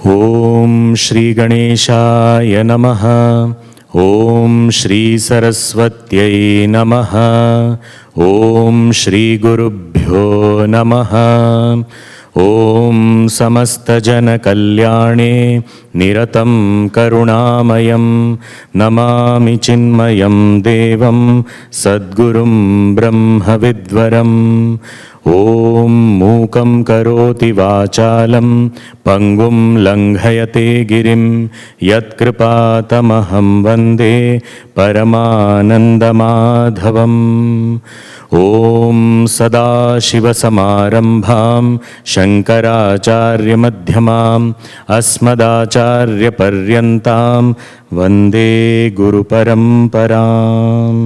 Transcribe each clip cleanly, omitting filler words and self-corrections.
ओम श्री गणेशाय नमः। ओम श्री सरस्वत्यै नमः। ओम श्री गुरुभ्यो नमः। ओम समस्तजनकल्याणे निरतं करुणामयं नमामि चिन्मयं देवं सद्गुरुं ब्रह्मविद्वरम्। ओम मूकं करोति वाचालं पंगुं लंघयते गिरिं यत्कृपातमहं वन्दे परमानन्दमाधवम्। ओम सदाशिवसमारम्भां शङ्कराचार्यमध्यमाम् अस्मदाचार्यपर्यन्तां वन्दे गुरुपरम्पराम्।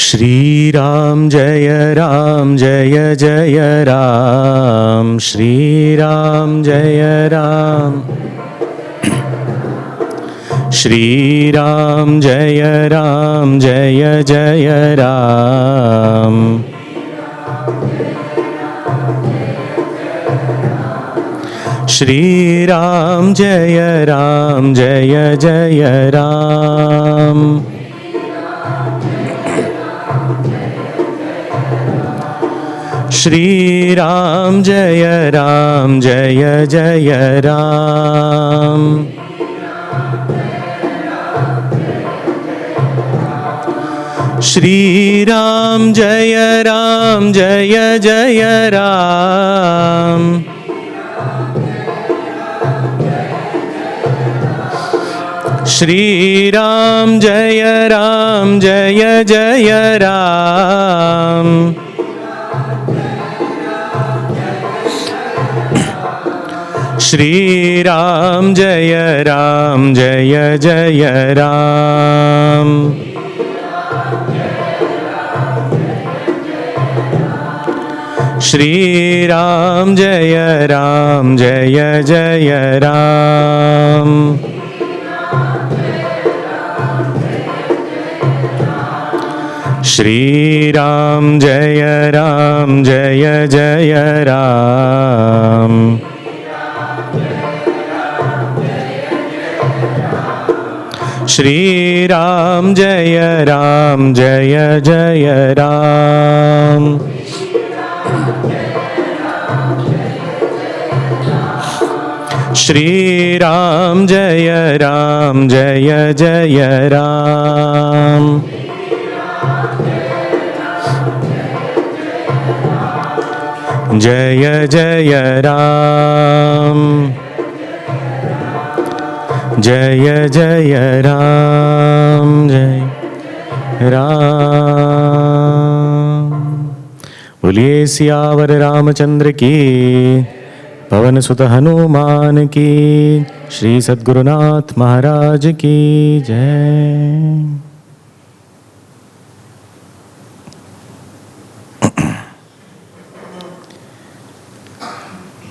श्री राम जय जय राम। श्री राम जय राम। श्री राम जय जय राम। श्री राम जय जय राम। श्री राम जय जय राम। श्री राम जय जय राम। श्री राम जय जय राम। श्री राम जय जय राम। श्री राम जय जय राम। श्री राम जय जय राम। श्री राम जय जय राम। श्री राम जय जय राम। जय जय राम। जय जय राम। जय राम। बोलिए सियावर रामचंद्र की, पवन सुत हनुमान की, श्री सद्गुरुनाथ महाराज की जय।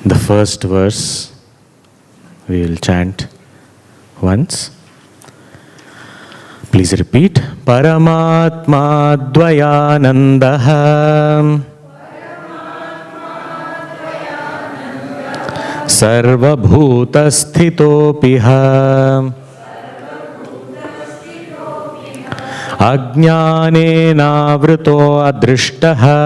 The first verse we will chant once. Please repeat. Paramatma Avyayanandah Sarvabhutasthitopiha Ajñānenāvrito adrishtaha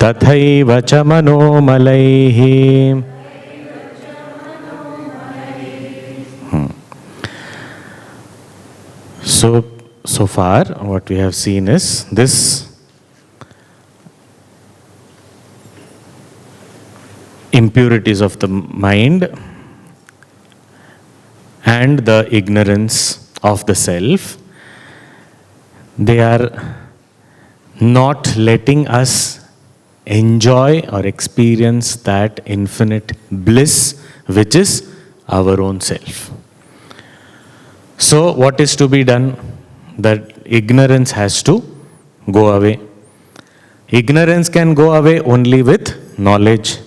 तथैव च मनोमलैः। So far what we have seen is this impurities of the mind and the ignorance of the self, they are not letting us enjoy or experience that infinite bliss which is our own self. So what is to be done? That ignorance has to go away. Ignorance can go away only with knowledge.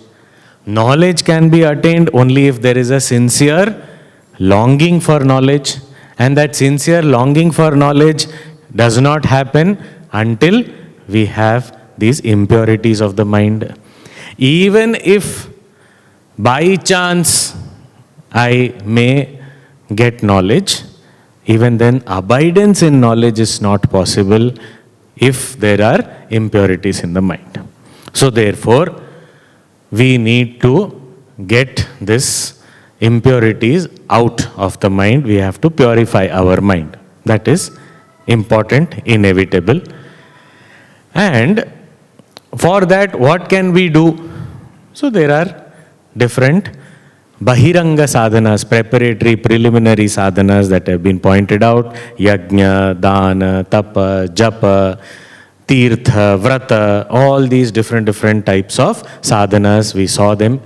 Knowledge can be attained only if there is a sincere longing for knowledge. And that sincere longing for knowledge does not happen until we have these impurities of the mind. Even if by chance I may get knowledge, even then abidance in knowledge is not possible if there are impurities in the mind. So therefore, we need to get this impurities out of the mind. We have to purify our mind. That is important, inevitable. And for that, what can we do? So there are different Bahiranga sadhanas, preparatory, preliminary sadhanas that have been pointed out. Yajna, Dana, Tapa, Japa, Tirtha, Vrata, all these different types of sadhanas, we saw them.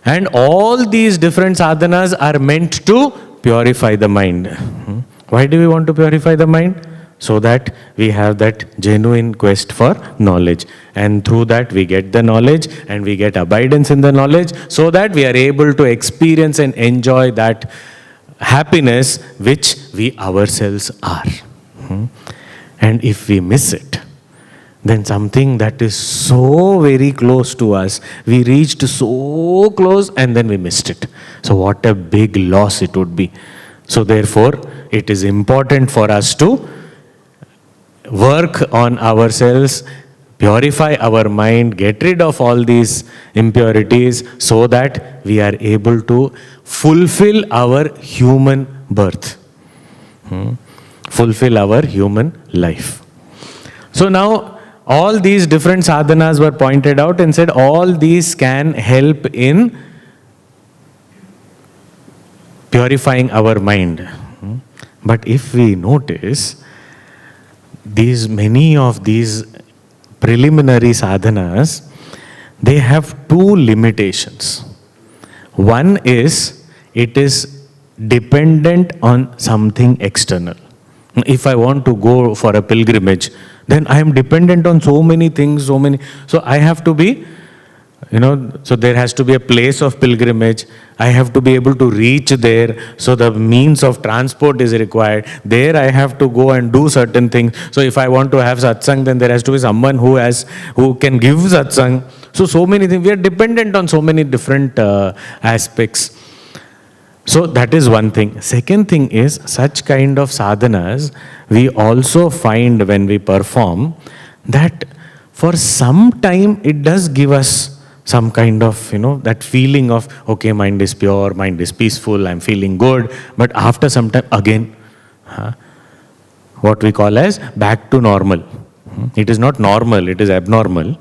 And all these different sadhanas are meant to purify the mind. Why do we want to purify the mind? So that we have that genuine quest for knowledge. And through that we get the knowledge and we get abidance in the knowledge, so that we are able to experience and enjoy that happiness which we ourselves are. And if we miss it, then something that is so very close to us, we reached so close and then we missed it. So what a big loss it would be. So therefore, it is important for us to work on ourselves, purify our mind, get rid of all these impurities, so that we are able to fulfill our human birth, fulfill our human life. So now, all these different sadhanas were pointed out and said all these can help in purifying our mind. But if we notice, many of these preliminary sadhanas, they have two limitations. One is, it is dependent on something external. If I want to go for a pilgrimage, then I am dependent on so many things, so I have to be, so there has to be a place of pilgrimage. I have to be able to reach there, so the means of transport is required. There I have to go and do certain things. So if I want to have satsang, then there has to be someone who can give satsang. So many things. We are dependent on so many different aspects. So that is one thing. Second thing is, such kind of sadhanas, we also find when we perform that for some time it does give us some kind of, that feeling of, okay, mind is pure, mind is peaceful, I'm feeling good. But after some time, again, what we call as back to normal. It is not normal, it is abnormal.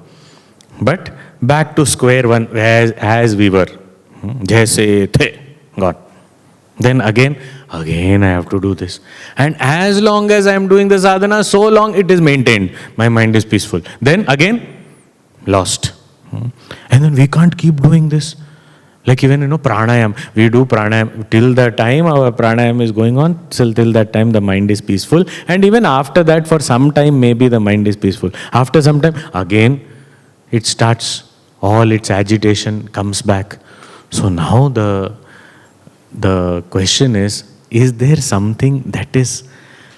But back to square one, as we were. Jaise the, gone. Then again I have to do this. And as long as I am doing the sadhana, so long it is maintained. My mind is peaceful. Then again, lost. And then we can't keep doing this. Like even, pranayam. We do pranayam till the time our pranayam is going on, till that time the mind is peaceful. And even after that, for some time, maybe the mind is peaceful. After some time, again, it starts, all its agitation comes back. So now the question is there something that is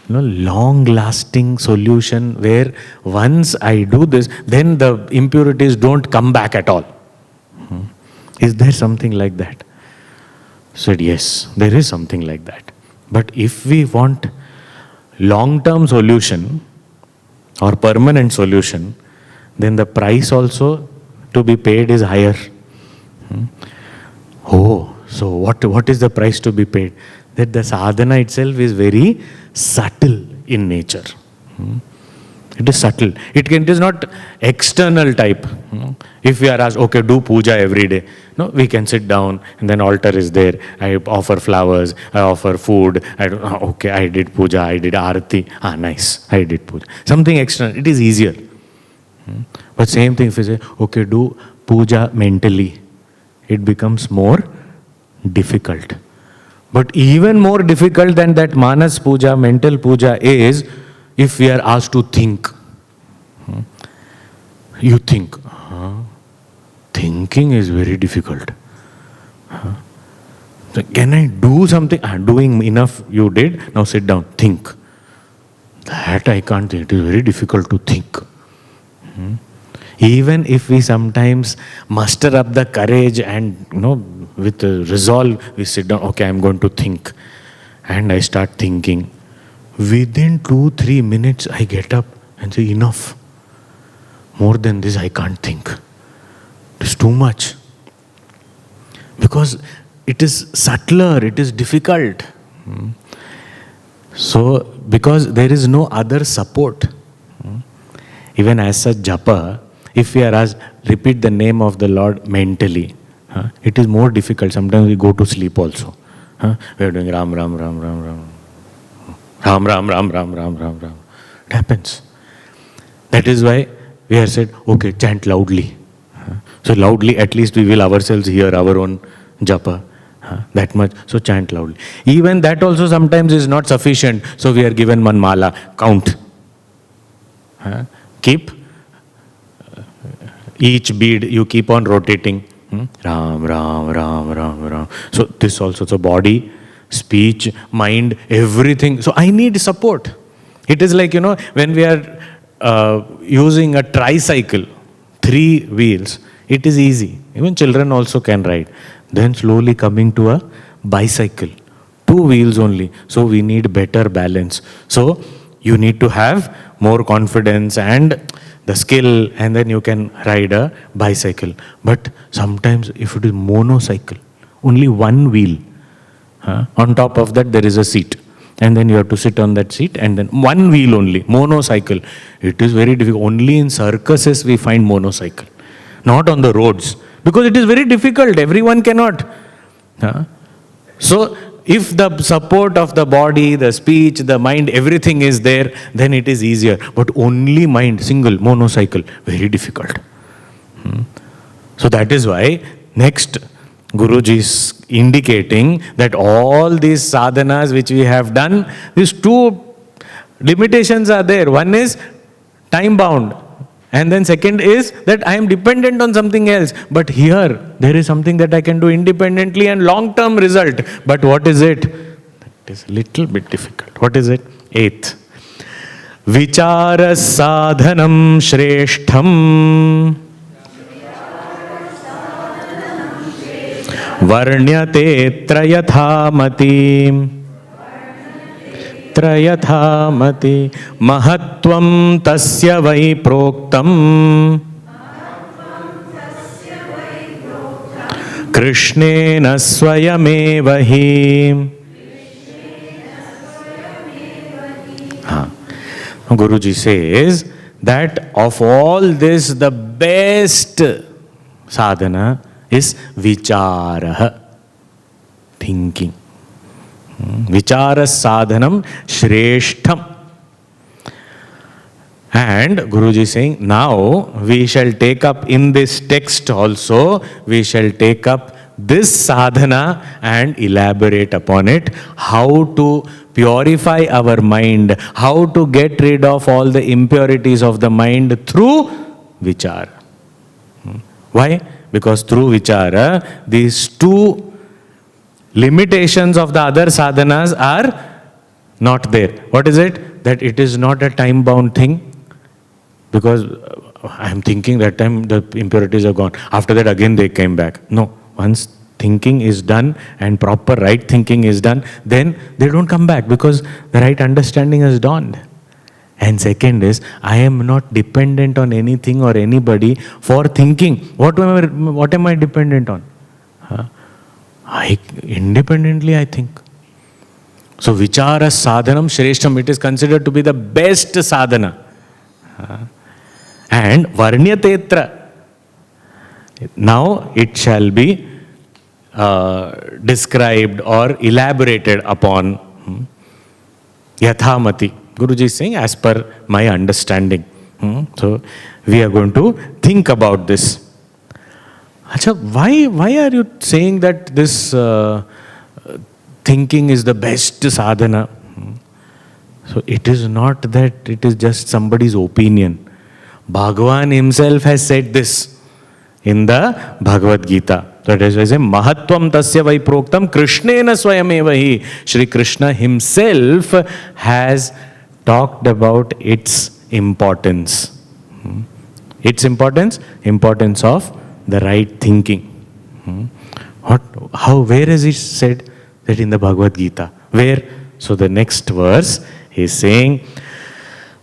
long-lasting solution where once I do this, then the impurities don't come back at all? Is there something like that? Said yes, there is something like that. But if we want long-term solution or permanent solution, then the price also to be paid is higher. So what is the price to be paid? That the sadhana itself is very subtle in nature. It is subtle. It is not external type. If we are asked, okay, do puja every day. No, we can sit down and then altar is there. I offer flowers, I offer food. Okay, I did puja, I did arati. Nice, I did puja. Something external, it is easier. But same thing if we say, okay, do puja mentally. It becomes more difficult. But even more difficult than that manas puja, mental puja is if we are asked to think. You think, thinking is very difficult. So can I do something? Doing enough, you did. Now sit down, think. That I can't think. It is very difficult to think. Even if we sometimes muster up the courage and, with the resolve, we sit down, okay, I'm going to think. And I start thinking. Within 2-3 minutes, I get up and say, enough. More than this, I can't think. It's too much. Because it is subtler, it is difficult. So, because there is no other support. Even as such japa, if we are asked, repeat the name of the Lord mentally, it is more difficult. Sometimes we go to sleep also. We are doing Ram, Ram, Ram, Ram, Ram. Ram, Ram, Ram, Ram, Ram, Ram, Ram. It happens. That is why we are said, okay, chant loudly. So loudly, at least we will ourselves hear our own japa. That much. So chant loudly. Even that also sometimes is not sufficient. So we are given one mala. Count. Keep. Each bead you keep on rotating. Ram, Ram, Ram, Ram, Ram. So this also. So body, speech, mind, everything. So I need support. It is like, when we are using a tricycle, 3 wheels, it is easy. Even children also can ride. Then slowly coming to a bicycle, 2 wheels only. So we need better balance. So you need to have more confidence and the skill, and then you can ride a bicycle. But sometimes if it is monocycle, only 1 wheel, on top of that there is a seat. And then you have to sit on that seat, and then 1 wheel only, monocycle. It is very difficult. Only in circuses we find monocycle, not on the roads. Because it is very difficult, everyone cannot. So, if the support of the body, the speech, the mind, everything is there, then it is easier. But only mind, single, monocycle, very difficult. So that is why next Guruji is indicating that all these sadhanas which we have done, these 2 limitations are there. One is time bound. And then second is that I am dependent on something else. But here, there is something that I can do independently and long-term result. But what is it? It is a little bit difficult. What is it? 8th. Vichara sadhanam shreshtham varnyate trayathamati trayathamati mahatvam tasya vai proktam krishnena swayameva hi. Guruji says that of all this, the best sadhana is vichara, thinking. Vichara sadhanam shreshtham. And Guruji is saying, now we shall take up in this text also, we shall take up this sadhana and elaborate upon it, how to purify our mind, how to get rid of all the impurities of the mind through vichara. Why? Because through vichara, these 2 limitations of the other sadhanas are not there. What is it? That it is not a time-bound thing. Because I am thinking that time the impurities are gone. After that again they came back. No. Once thinking is done and proper right thinking is done, then they don't come back because the right understanding has dawned. And second is, I am not dependent on anything or anybody for thinking. What am I dependent on? Independently I think. So vichara sadhanam shreshtham, it is considered to be the best sadhana. And varnyatetra, now it shall be described or elaborated upon. Yathamati. Guruji is saying, as per my understanding. So we are going to think about this. Achha, why are you saying that this thinking is the best sadhana? So it is not that it is just somebody's opinion. Bhagavan himself has said this in the Bhagavad Gita. That is why I say, Mahatvam tasya vai proktam Krishnena swayamevahi. Shri Krishna himself has talked about its importance. Its importance? Importance of the right thinking. Where is it said that in the Bhagavad Gita? Where? So the next verse is saying,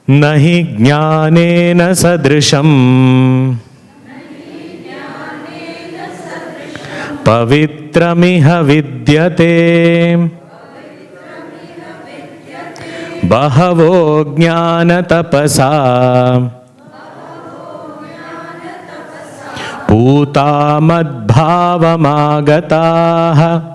Nahi jnanena sadrisham pavitramiha vidyate bahavo jnana tapasa puta madbhavamagataha.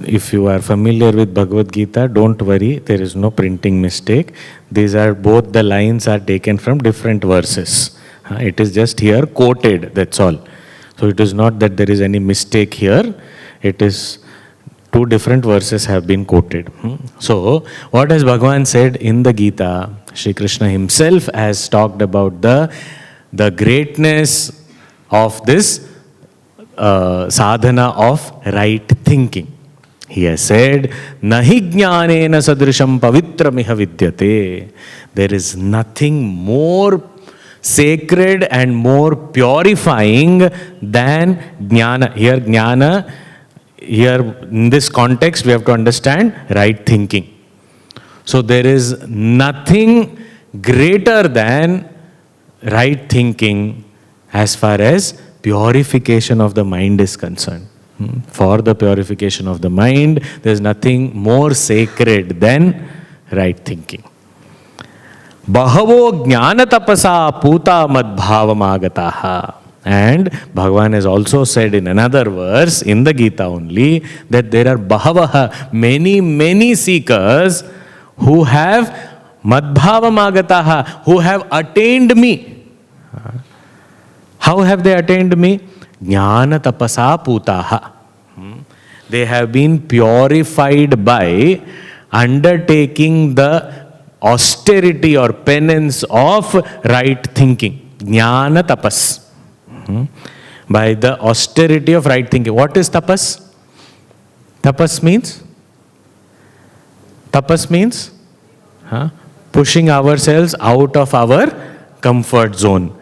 If you are familiar with Bhagavad Gita, don't worry, there is no printing mistake. These are both the lines are taken from different verses. It is just here quoted, that's all. So it is not that there is any mistake here. It is two different verses have been quoted. So what has Bhagavan said in the Gita? Shri Krishna himself has talked about the greatness of this sadhana of right thinking. He has said, Nahi jnanena sadrisham pavitramiha vidyate. There is nothing more sacred and more purifying than jnana. Here jnana, here in this context we have to understand right thinking. So there is nothing greater than right thinking as far as purification of the mind is concerned. For the purification of the mind, there is nothing more sacred than right thinking. Bahavo jnana tapasa puta madbhavamagataha. And Bhagavan has also said in another verse, in the Gita only, that there are bahavaha, many seekers who have madbhavamagataha, who have attained me. How have they attained me? Jnana tapasa putaha. They have been purified by undertaking the austerity or penance of right thinking. Jnana tapas. By the austerity of right thinking. What is tapas? Tapas means? Tapas means pushing ourselves out of our comfort zone.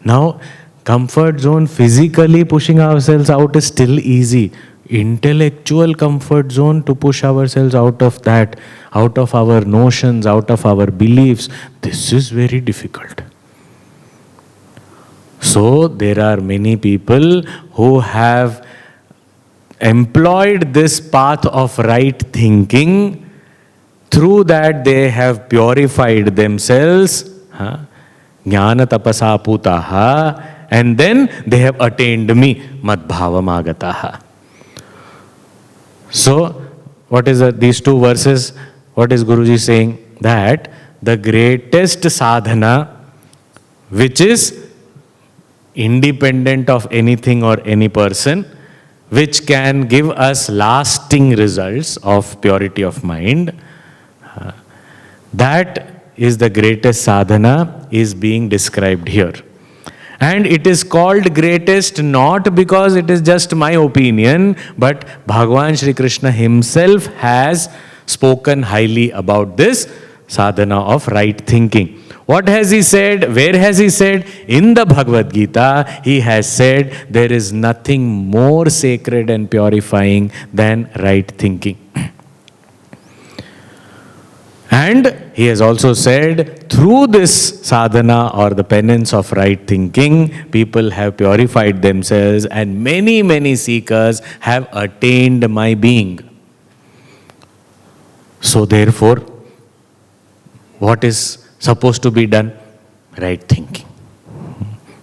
Now, comfort zone, physically pushing ourselves out is still easy. Intellectual comfort zone, to push ourselves out of that, out of our notions, out of our beliefs, this is very difficult. So there are many people who have employed this path of right thinking. Through that they have purified themselves. Jnana tapasa putaha. And then they have attained me, madbhavamagataha. So, what is these two verses? What is Guruji saying? That the greatest sadhana, which is independent of anything or any person, which can give us lasting results of purity of mind, that is the greatest sadhana is being described here. And it is called greatest not because it is just my opinion, but Bhagavan Shri Krishna himself has spoken highly about this sadhana of right thinking. What has he said? Where has he said? In the Bhagavad Gita, he has said there is nothing more sacred and purifying than right thinking. And he has also said, through this sadhana or the penance of right thinking, people have purified themselves and many seekers have attained my being. So therefore, what is supposed to be done? Right thinking.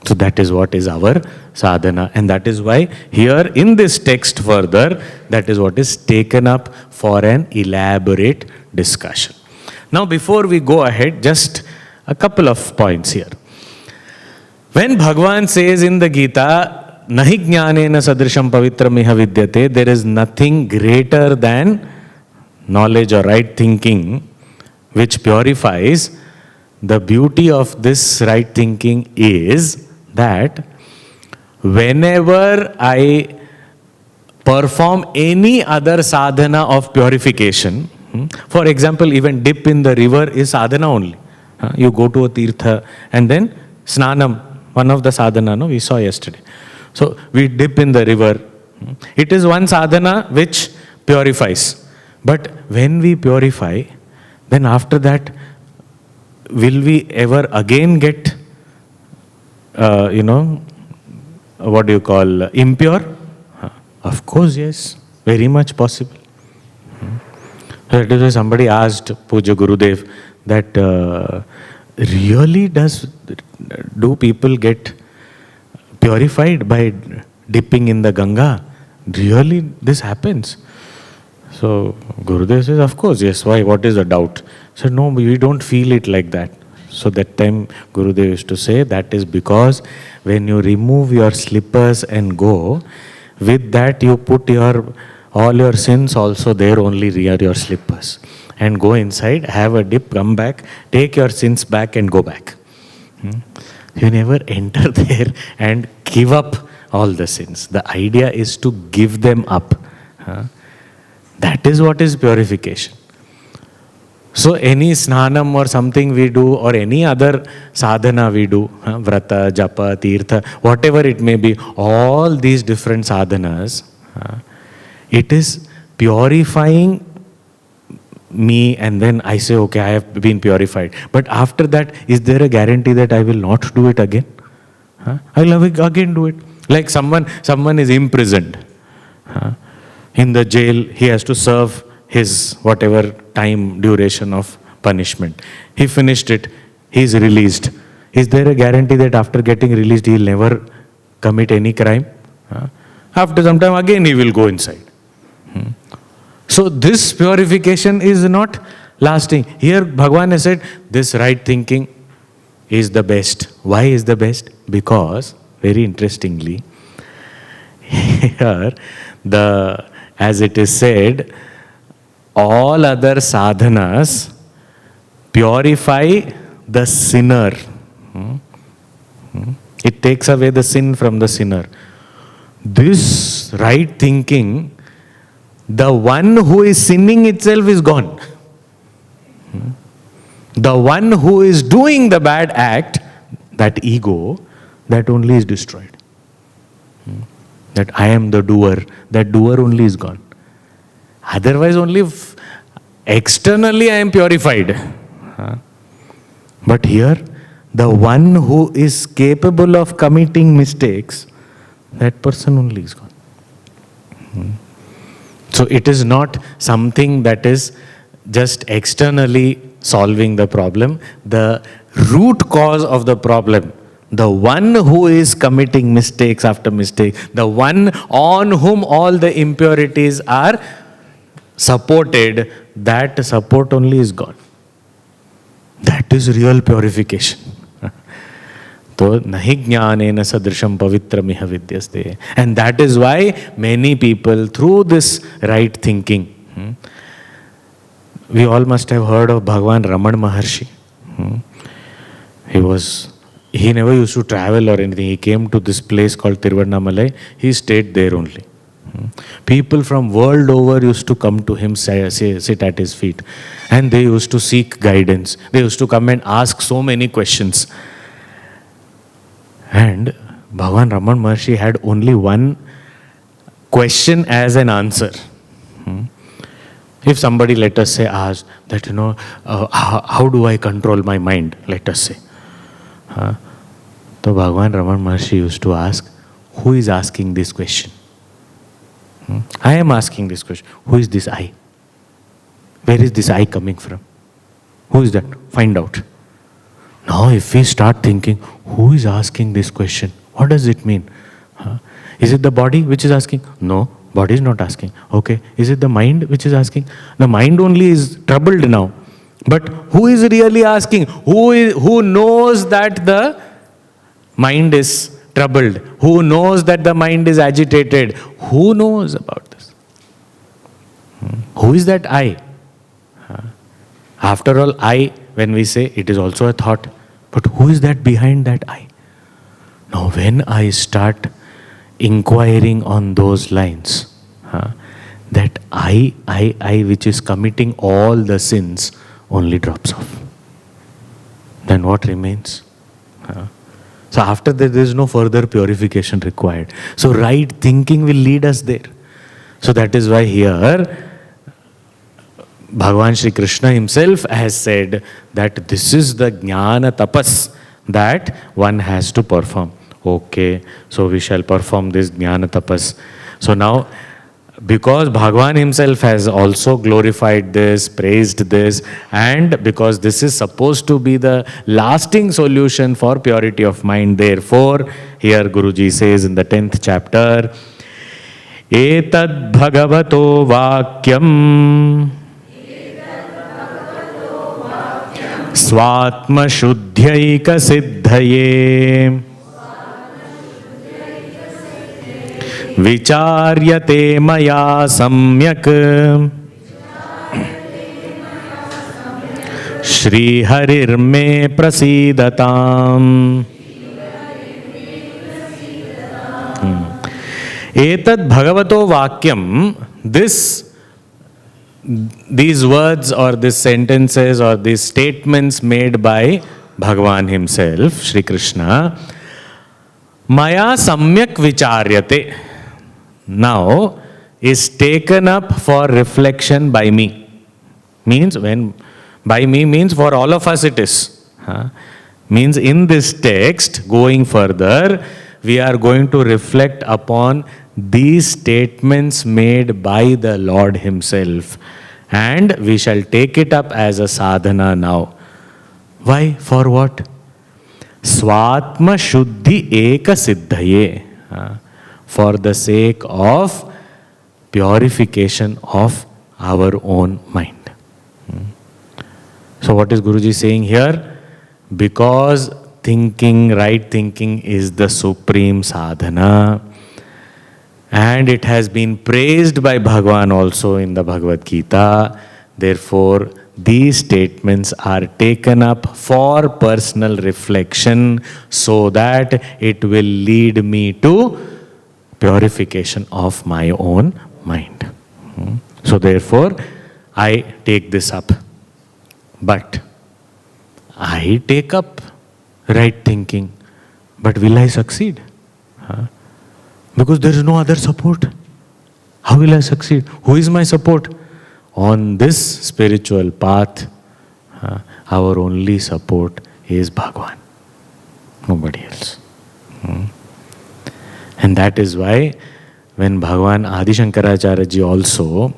So that is what is our sadhana. And that is why here in this text further, that is what is taken up for an elaborate discussion. Now, before we go ahead, just a couple of points here. When Bhagavan says in the Gita, Nahi jnanena sadrisham pavitram iha vidyate, there is nothing greater than knowledge or right thinking which purifies, the beauty of this right thinking is that whenever I perform any other sadhana of purification, for example, even dip in the river is sadhana only. You go to a tirtha and then snanam, one of the sadhana, no, we saw yesterday. So we dip in the river. It is one sadhana which purifies. But when we purify, then after that, will we ever again get, what do you call, impure? Of course, yes. Very much possible. That is why somebody asked Puja Gurudev that really do people get purified by dipping in the Ganga? Really this happens? So Gurudev says, of course, yes. Why? What is the doubt? He said, no, we don't feel it like that. So that time Gurudev used to say, that is because when you remove your slippers and go, with that you put all your sins also there only near your slippers. And go inside, have a dip, come back, take your sins back and go back. You never enter there and give up all the sins. The idea is to give them up. That is what is purification. So any snanam or something we do or any other sadhana we do, vrata, japa, tirtha, whatever it may be, all these different sadhanas, it is purifying me, and then I say, okay, I have been purified. But after that, is there a guarantee that I will not do it again? I will again do it. Like someone is imprisoned. In the jail, he has to serve his whatever time duration of punishment. He finished it. He is released. Is there a guarantee that after getting released, he will never commit any crime? After some time, again he will go inside. So this purification is not lasting. Here Bhagavan has said, this right thinking is the best. Why is the best? Because, very interestingly, here, as it is said, all other sadhanas purify the sinner. It takes away the sin from the sinner. This right thinking, the one who is sinning itself is gone. The one who is doing the bad act, that ego, that only is destroyed. That I am the doer, that doer only is gone. Otherwise only externally I am purified. But here, the one who is capable of committing mistakes, that person only is gone. So it is not something that is just externally solving the problem. The root cause of the problem, the one who is committing mistakes after mistake, the one on whom all the impurities are supported, that support only is gone. That is real purification. So, nahi jnanena sadrisham pavitram iha vidyaste. And that is why many people, through this right thinking, we all must have heard of Bhagavan Raman Maharshi. He never used to travel or anything. He came to this place called Tiruvannamalai. He stayed there only. People from world over used to come to him, sit at his feet. And they used to seek guidance. They used to come and ask so many questions. And Bhagavan Raman Maharshi had only one question as an answer. If somebody, let us say, asked that, how do I control my mind, let us say. So Bhagavan Raman Maharshi used to ask, who is asking this question? I am asking this question. Who is this I? Where is this I coming from? Who is that? Find out. Now if we start thinking, who is asking this question? What does it mean? Is it the body which is asking? No, body is not asking. Okay, is it the mind which is asking? The mind only is troubled now. But who is really asking? Who knows that the mind is troubled? Who knows that the mind is agitated? Who knows about this? Who is that I? After all, I, when we say, it is also a thought. But who is that behind that I? Now, when I start inquiring on those lines, that I, which is committing all the sins, only drops off. Then what remains? So after that, there is no further purification required. So right thinking will lead us there. So that is why here, Bhagavan Shri Krishna himself has said that this is the jnana tapas that one has to perform. Okay, so we shall perform this jnana tapas. So now, because Bhagavan himself has also glorified this, praised this, and because this is supposed to be the lasting solution for purity of mind, therefore, here Guruji says in the 10th chapter, Etad Bhagavato Vakyam Swatma Shuddhyaika Siddhaye Vicharyate Maya Samyak Shri Harir Me Prasidatam. Etad Bhagavato Vakyam, these words or these sentences or these statements made by Bhagavan himself, Shri Krishna, Maya Samyak Vicharyate, now is taken up for reflection by me. Means when, by me means for all of us it is. Means in this text, going further, we are going to reflect upon these statements made by the Lord himself. And we shall take it up as a sadhana now. Why? For what? Swatma Shuddhi Eka Siddhaye. For the sake of purification of our own mind. So what is Guruji saying here? Because thinking, right thinking is the supreme sadhana. And it has been praised by Bhagavan also in the Bhagavad Gita. Therefore, these statements are taken up for personal reflection so that it will lead me to purification of my own mind. So therefore, I take this up. But I take up right thinking. But will I succeed? Because there is no other support. How will I succeed? Who is my support? On this spiritual path, our only support is Bhagavan. Nobody else. And that is why when Bhagavan Adi Shankaracharya ji also,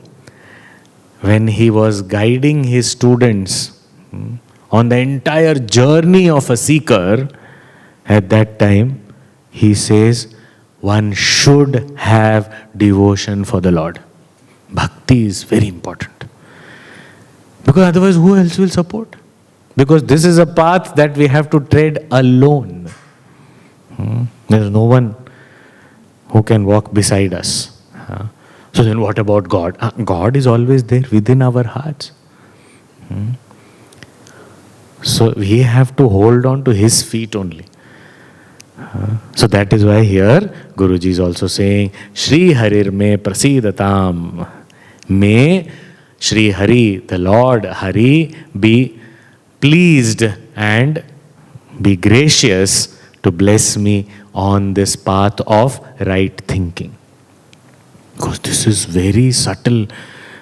when he was guiding his students on the entire journey of a seeker, at that time he says, one should have devotion for the Lord. Bhakti is very important. Because otherwise who else will support? Because this is a path that we have to tread alone. There is no one who can walk beside us. So then what about God? God is always there within our hearts. So we have to hold on to His feet only. So that is why here Guruji is also saying, Shri Harir Me Prasidatam. May Shri Hari, the Lord Hari, be pleased and be gracious to bless me on this path of right thinking. Because this is very subtle.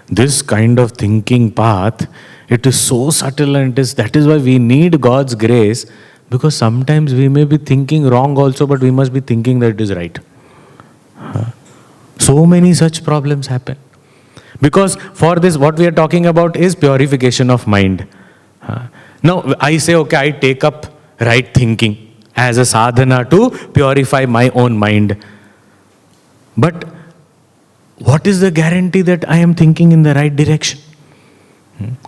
This kind of thinking path, it is so subtle, and that is why we need God's grace. Because sometimes we may be thinking wrong also, but we must be thinking that it is right. So many such problems happen. Because for this, what we are talking about is purification of mind. Now, I say, okay, I take up right thinking as a sadhana to purify my own mind. But what is the guarantee that I am thinking in the right direction?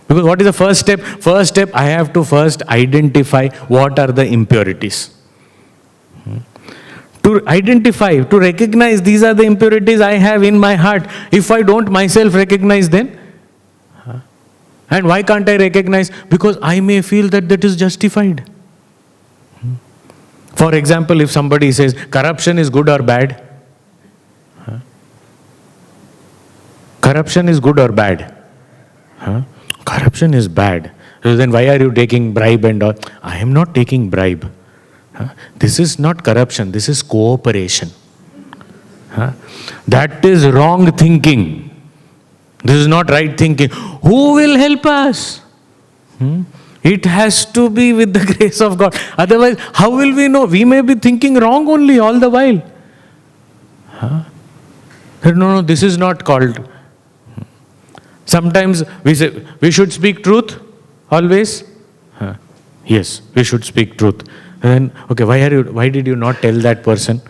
Because what is the first step? First step, I have to first identify what are the impurities. To identify, to recognize these are the impurities I have in my heart. If I don't myself recognize, then And why can't I recognize? Because I may feel that that is justified. For example, if somebody says corruption is good or bad, corruption is good or bad? Corruption is bad. So then why are you taking bribe and all? I am not taking bribe. This is not corruption, this is cooperation. That is wrong thinking. This is not right thinking. Who will help us? It has to be with the grace of God. Otherwise, how will we know? We may be thinking wrong only all the while. No, this is not called. Sometimes we say, we should speak truth always. Yes, we should speak truth. And then, okay, why did you not tell that person?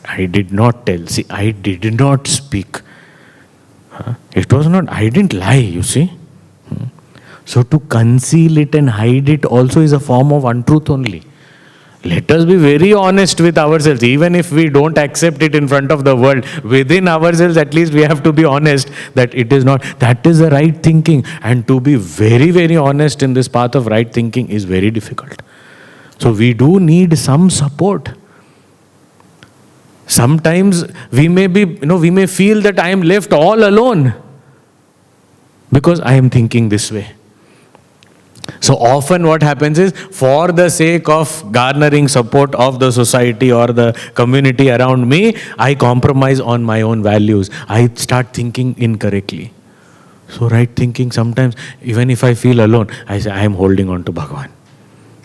I did not tell. See, I did not speak. It was not, I didn't lie, you see. So to conceal it and hide it also is a form of untruth only. Let us be very honest with ourselves. Even if we don't accept it in front of the world, within ourselves at least we have to be honest that it is not. That is the right thinking. And to be very, very honest in this path of right thinking is very difficult. So we do need some support. Sometimes we may feel that I am left all alone because I am thinking this way. So often what happens is, for the sake of garnering support of the society or the community around me, I compromise on my own values. I start thinking incorrectly. So right thinking, sometimes even if I feel alone, I say I am holding on to Bhagavan.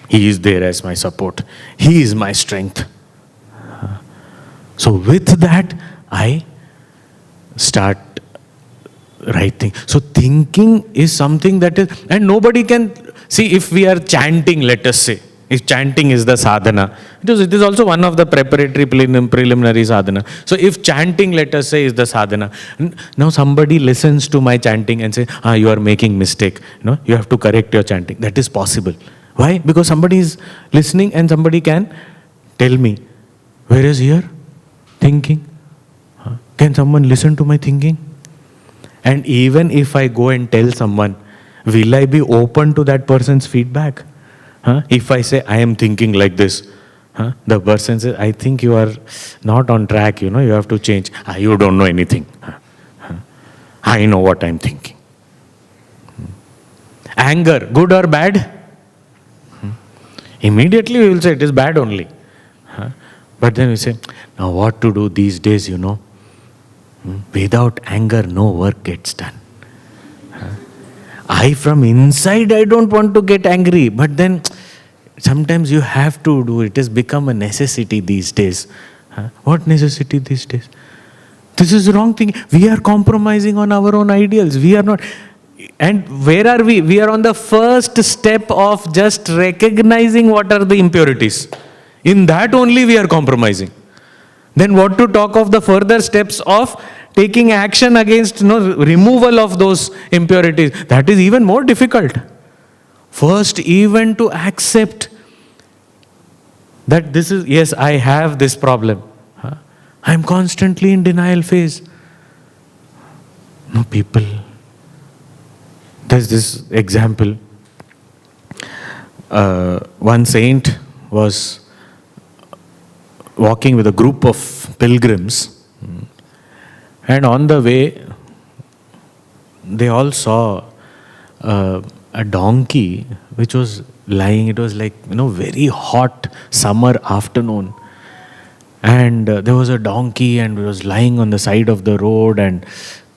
He is there as my support. He is my strength. So with that, I start right thinking. So thinking is something that is, and nobody can, see, if we are chanting, let us say, if chanting is the sadhana, it is also one of the preparatory preliminary sadhana. So if chanting, let us say, is the sadhana, now somebody listens to my chanting and say, you are making mistake. You have to correct your chanting. That is possible. Why? Because somebody is listening and somebody can tell me. Whereas here, thinking, can someone listen to my thinking? And even if I go and tell someone, will I be open to that person's feedback? If I say, I am thinking like this, the person says, I think you are not on track, you have to change. You don't know anything. I know what I am thinking. Anger, good or bad? Immediately we will say it is bad only. But then we say, now what to do these days, without anger, no work gets done. From inside, I don't want to get angry. But then, sometimes you have to do it. It has become a necessity these days. What necessity these days? This is the wrong thing. We are compromising on our own ideals. We are not. And where are we? We are on the first step of just recognizing what are the impurities. In that only we are compromising. Then what to talk of the further steps of taking action against removal of those impurities. That is even more difficult. First, even to accept that this is, yes, I have this problem. I am constantly in denial phase. People, there's this example. One saint was walking with a group of pilgrims, and on the way they all saw a donkey which was lying. It was like very hot summer afternoon, and there was a donkey and it was lying on the side of the road, and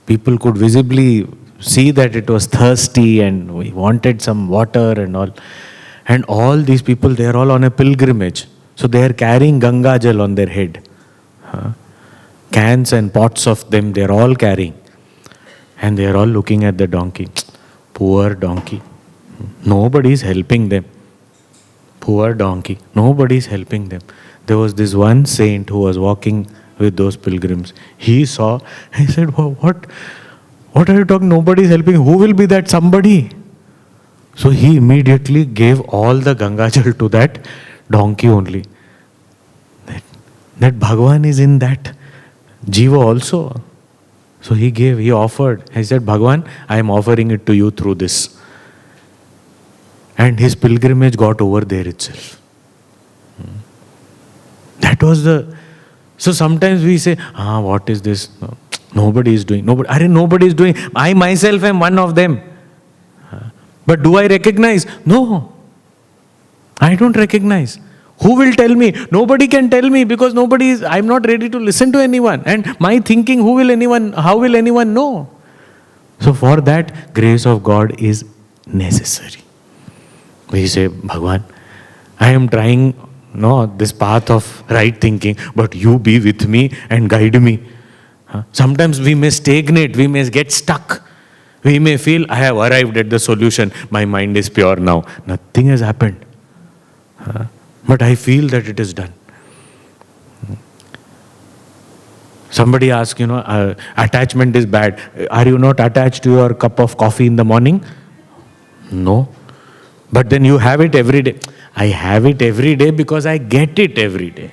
people could visibly see that it was thirsty and we wanted some water and all. And all these people, they are all on a pilgrimage. So they are carrying Ganga Jal on their head. Cans and pots of them, they are all carrying. And they are all looking at the donkey. Poor donkey. Nobody is helping them. Poor donkey. Nobody is helping them. There was this one saint who was walking with those pilgrims. He saw, he said, what are you talking? Nobody is helping. Who will be that somebody? So he immediately gave all the Ganga Jal to that donkey only. That Bhagavan is in that Jiva also. So he offered. He said, Bhagwan, I am offering it to you through this. And his pilgrimage got over there itself. That was so sometimes we say, what is this? No, nobody is doing. Nobody is doing. I myself am one of them. But do I recognize? No. I don't recognize. Who will tell me? Nobody can tell me because I'm not ready to listen to anyone. And my thinking, how will anyone know? So for that, grace of God is necessary. We say, Bhagwan, I am trying this path of right thinking, but you be with me and guide me. Sometimes we may stagnate, we may get stuck. We may feel, I have arrived at the solution, my mind is pure now. Nothing has happened. But I feel that it is done. Somebody asks, attachment is bad. Are you not attached to your cup of coffee in the morning? No. But then you have it every day. I have it every day because I get it every day.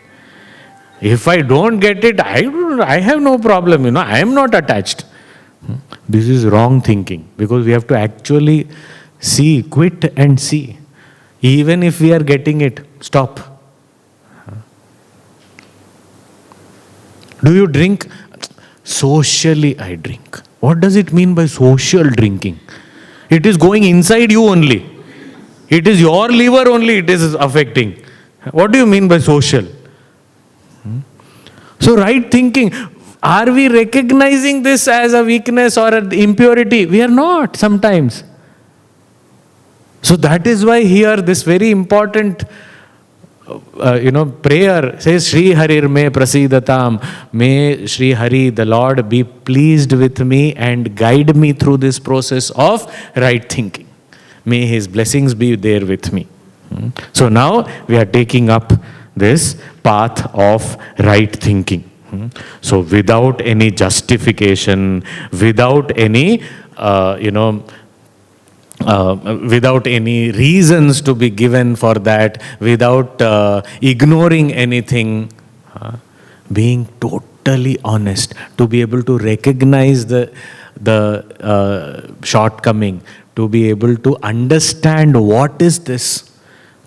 If I don't get it, I have no problem. I am not attached. This is wrong thinking because we have to actually quit and see. Even if we are getting it, stop. Do you drink? Socially, I drink. What does it mean by social drinking? It is going inside you only. It is your liver only it is affecting. What do you mean by social? So right thinking, are we recognizing this as a weakness or an impurity? We are not sometimes. So that is why here this very important prayer says, Shri Harir me prasidatam. May Shri Hari, the Lord, be pleased with me and guide me through this process of right thinking. May His blessings be there with me. So now we are taking up this path of right thinking. So without any justification, without any, without any reasons to be given for that, without ignoring anything, being totally honest, to be able to recognize the shortcoming, to be able to understand what is this.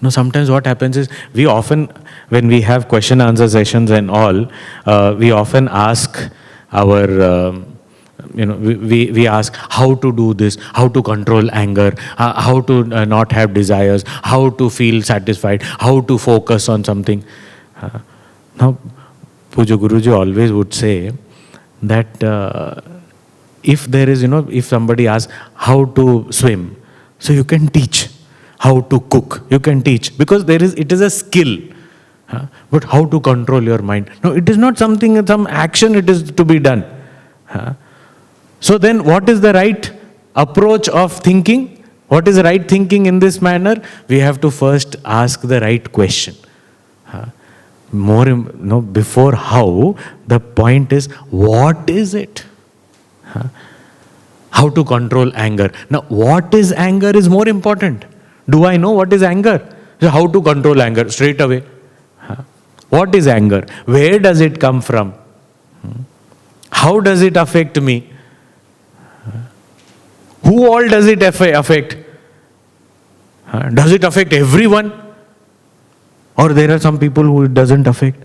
Sometimes what happens is, we often, when we have question answer sessions and all, we often ask our, we ask how to do this, how to control anger, how to not have desires, how to feel satisfied, how to focus on something. Now, Puja Guruji always would say that if there is, if somebody asks how to swim, so you can teach. How to cook, you can teach, because it is a skill. But how to control your mind? No, it is not something, some action it is to be done. So then what is the right approach of thinking? What is right thinking in this manner? We have to first ask the right question. Before how, the point is, what is it? How to control anger. Now, what is anger is more important. Do I know what is anger? So how to control anger? Straight away. What is anger? Where does it come from? How does it affect me? Who all does it affect? Does it affect everyone? Or there are some people who it doesn't affect?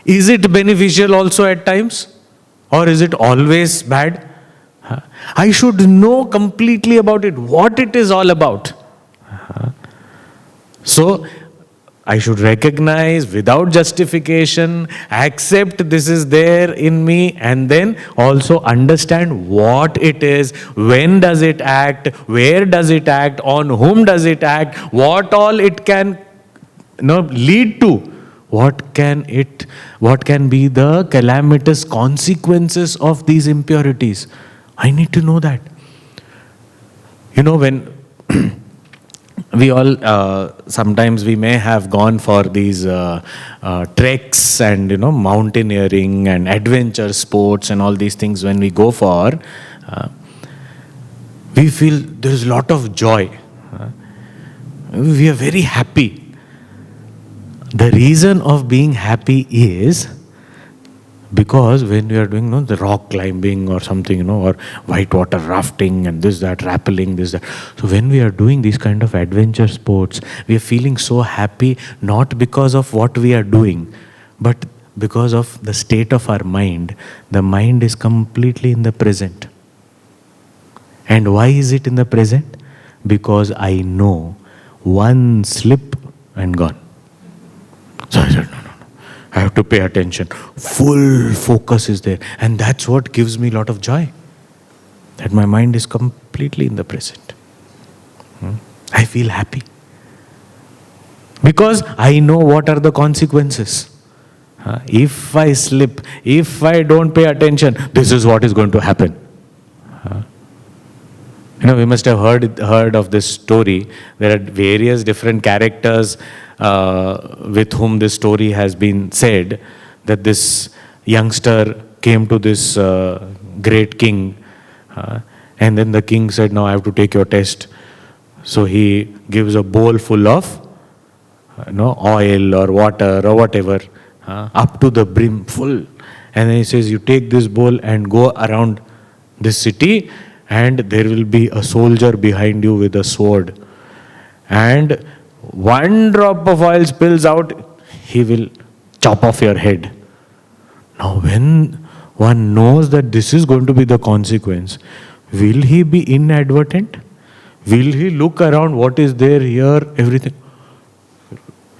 Is it beneficial also at times? Or is it always bad? I should know completely about it, what it is all about. So, I should recognize without justification, accept this is there in me, and then also understand what it is, when does it act, where does it act, on whom does it act, what all it can lead to, what can be the calamitous consequences of these impurities. I need to know that. When we all, sometimes we may have gone for these treks and, mountaineering and adventure sports and all these things. When we go for, we feel there is a lot of joy. We are very happy. The reason of being happy is Because when we are doing the rock climbing or something, or whitewater rafting and this, that, rappelling, this, that. So when we are doing these kind of adventure sports, we are feeling so happy, not because of what we are doing, but because of the state of our mind. The mind is completely in the present. And why is it in the present? Because I know one slip and gone. So I said, no. I have to pay attention. Full focus is there. And that's what gives me a lot of joy. That my mind is completely in the present. I feel happy. Because I know what are the consequences. If I slip, if I don't pay attention, this is what is going to happen. We must have heard of this story. There are various different characters with whom this story has been said, that this youngster came to this great king, and then the king said, now I have to take your test. So he gives a bowl full of oil or water or whatever, up to the brim full. And then he says, you take this bowl and go around this city, and there will be a soldier behind you with a sword. And one drop of oil spills out, he will chop off your head. Now when one knows that this is going to be the consequence, will he be inadvertent? Will he look around, what is there here, everything?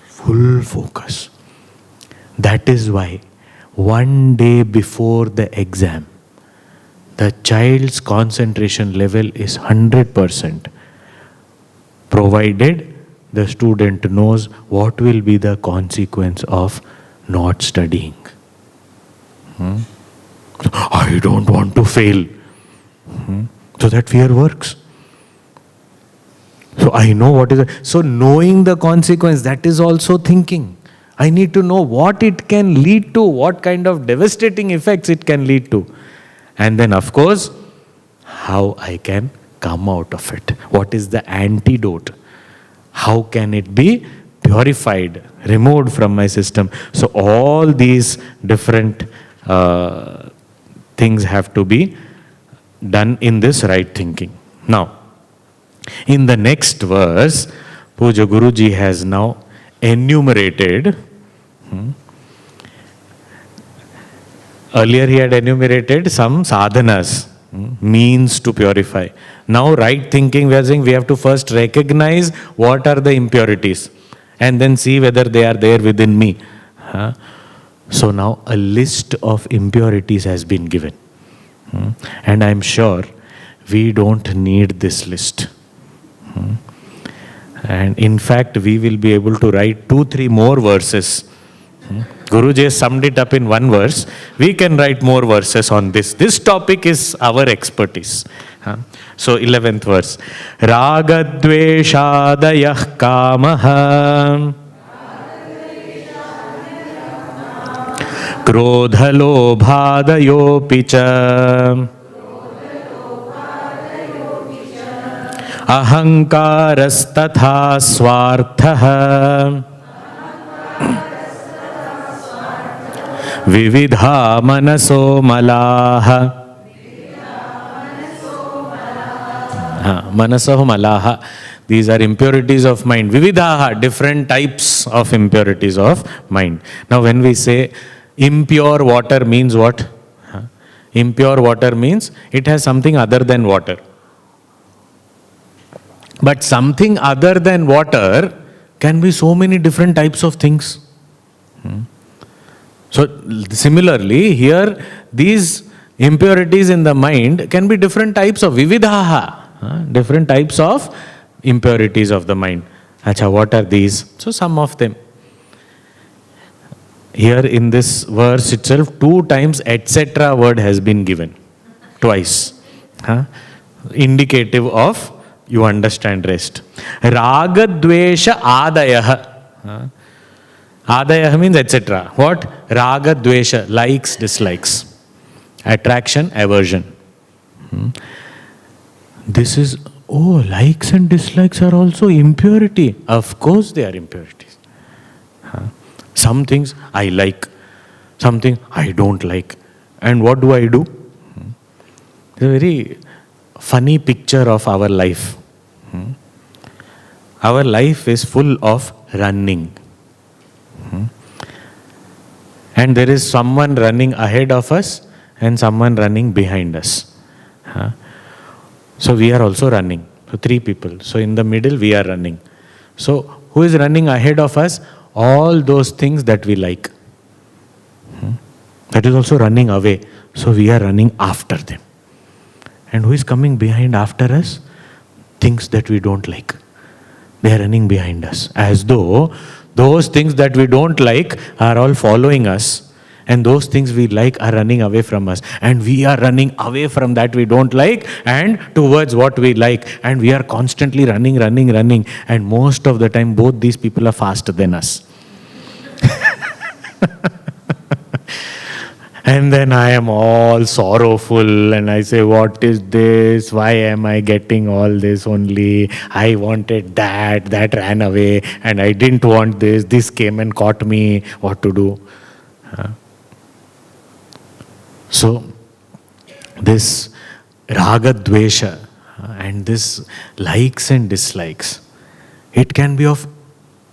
Full focus. That is why one day before the exam, the child's concentration level is 100%, provided the student knows what will be the consequence of not studying. I don't want to fail. So that fear works. So I know what is it. So knowing the consequence, that is also thinking. I need to know what it can lead to, what kind of devastating effects it can lead to. And then of course, how I can come out of it. What is the antidote? How can it be purified, removed from my system? So all these different things have to be done in this right thinking. Now, in the next verse, Puja Guruji has now enumerated. Earlier he had enumerated some sadhanas, means to purify. Now right thinking, we are saying we have to first recognize what are the impurities and then see whether they are there within me. So now a list of impurities has been given. And I am sure we don't need this list. And in fact, we will be able to write 2-3 more verses. Guruji has summed it up in one verse. We can write more verses on this. This topic is our expertise. So 11th verse. Ragadveshadayah kamaha krodhalobhadayopi cha ahankarastatha swarthaha vividha manaso malaha. Manasaho malaha. These are impurities of mind. Vividhaha, different types of impurities of mind. Now when we say impure water means what? Impure water means it has something other than water. But something other than water can be so many different types of things. So similarly, here these impurities in the mind can be different types of vividhaha, different types of impurities of the mind. Acha, what are these? So some of them. Here in this verse itself, 2 times etc. word has been given. Twice. Indicative of you understand rest. Raga dvesha adayah. Adayah means etc. What? Raga dvesha, likes, dislikes. Attraction, aversion. This is, likes and dislikes are also impurity. Of course they are impurities. Some things I like. something I don't like. And what do? It's a very funny picture of our life. Our life is full of running. And there is someone running ahead of us and someone running behind us. So we are also running. So 3 people. So in the middle we are running. So who is running ahead of us? All those things that we like. That is also running away. So we are running after them. And who is coming behind after us? Things that we don't like. They are running behind us. As though those things that we don't like are all following us. And those things we like are running away from us. And we are running away from that we don't like and towards what we like. And we are constantly running. And most of the time, both these people are faster than us. And then I am all sorrowful and I say, what is this? Why am I getting all this only? I wanted that ran away, and I didn't want this came and caught me. What to do? So, this raga dvesha and this likes and dislikes, it can be of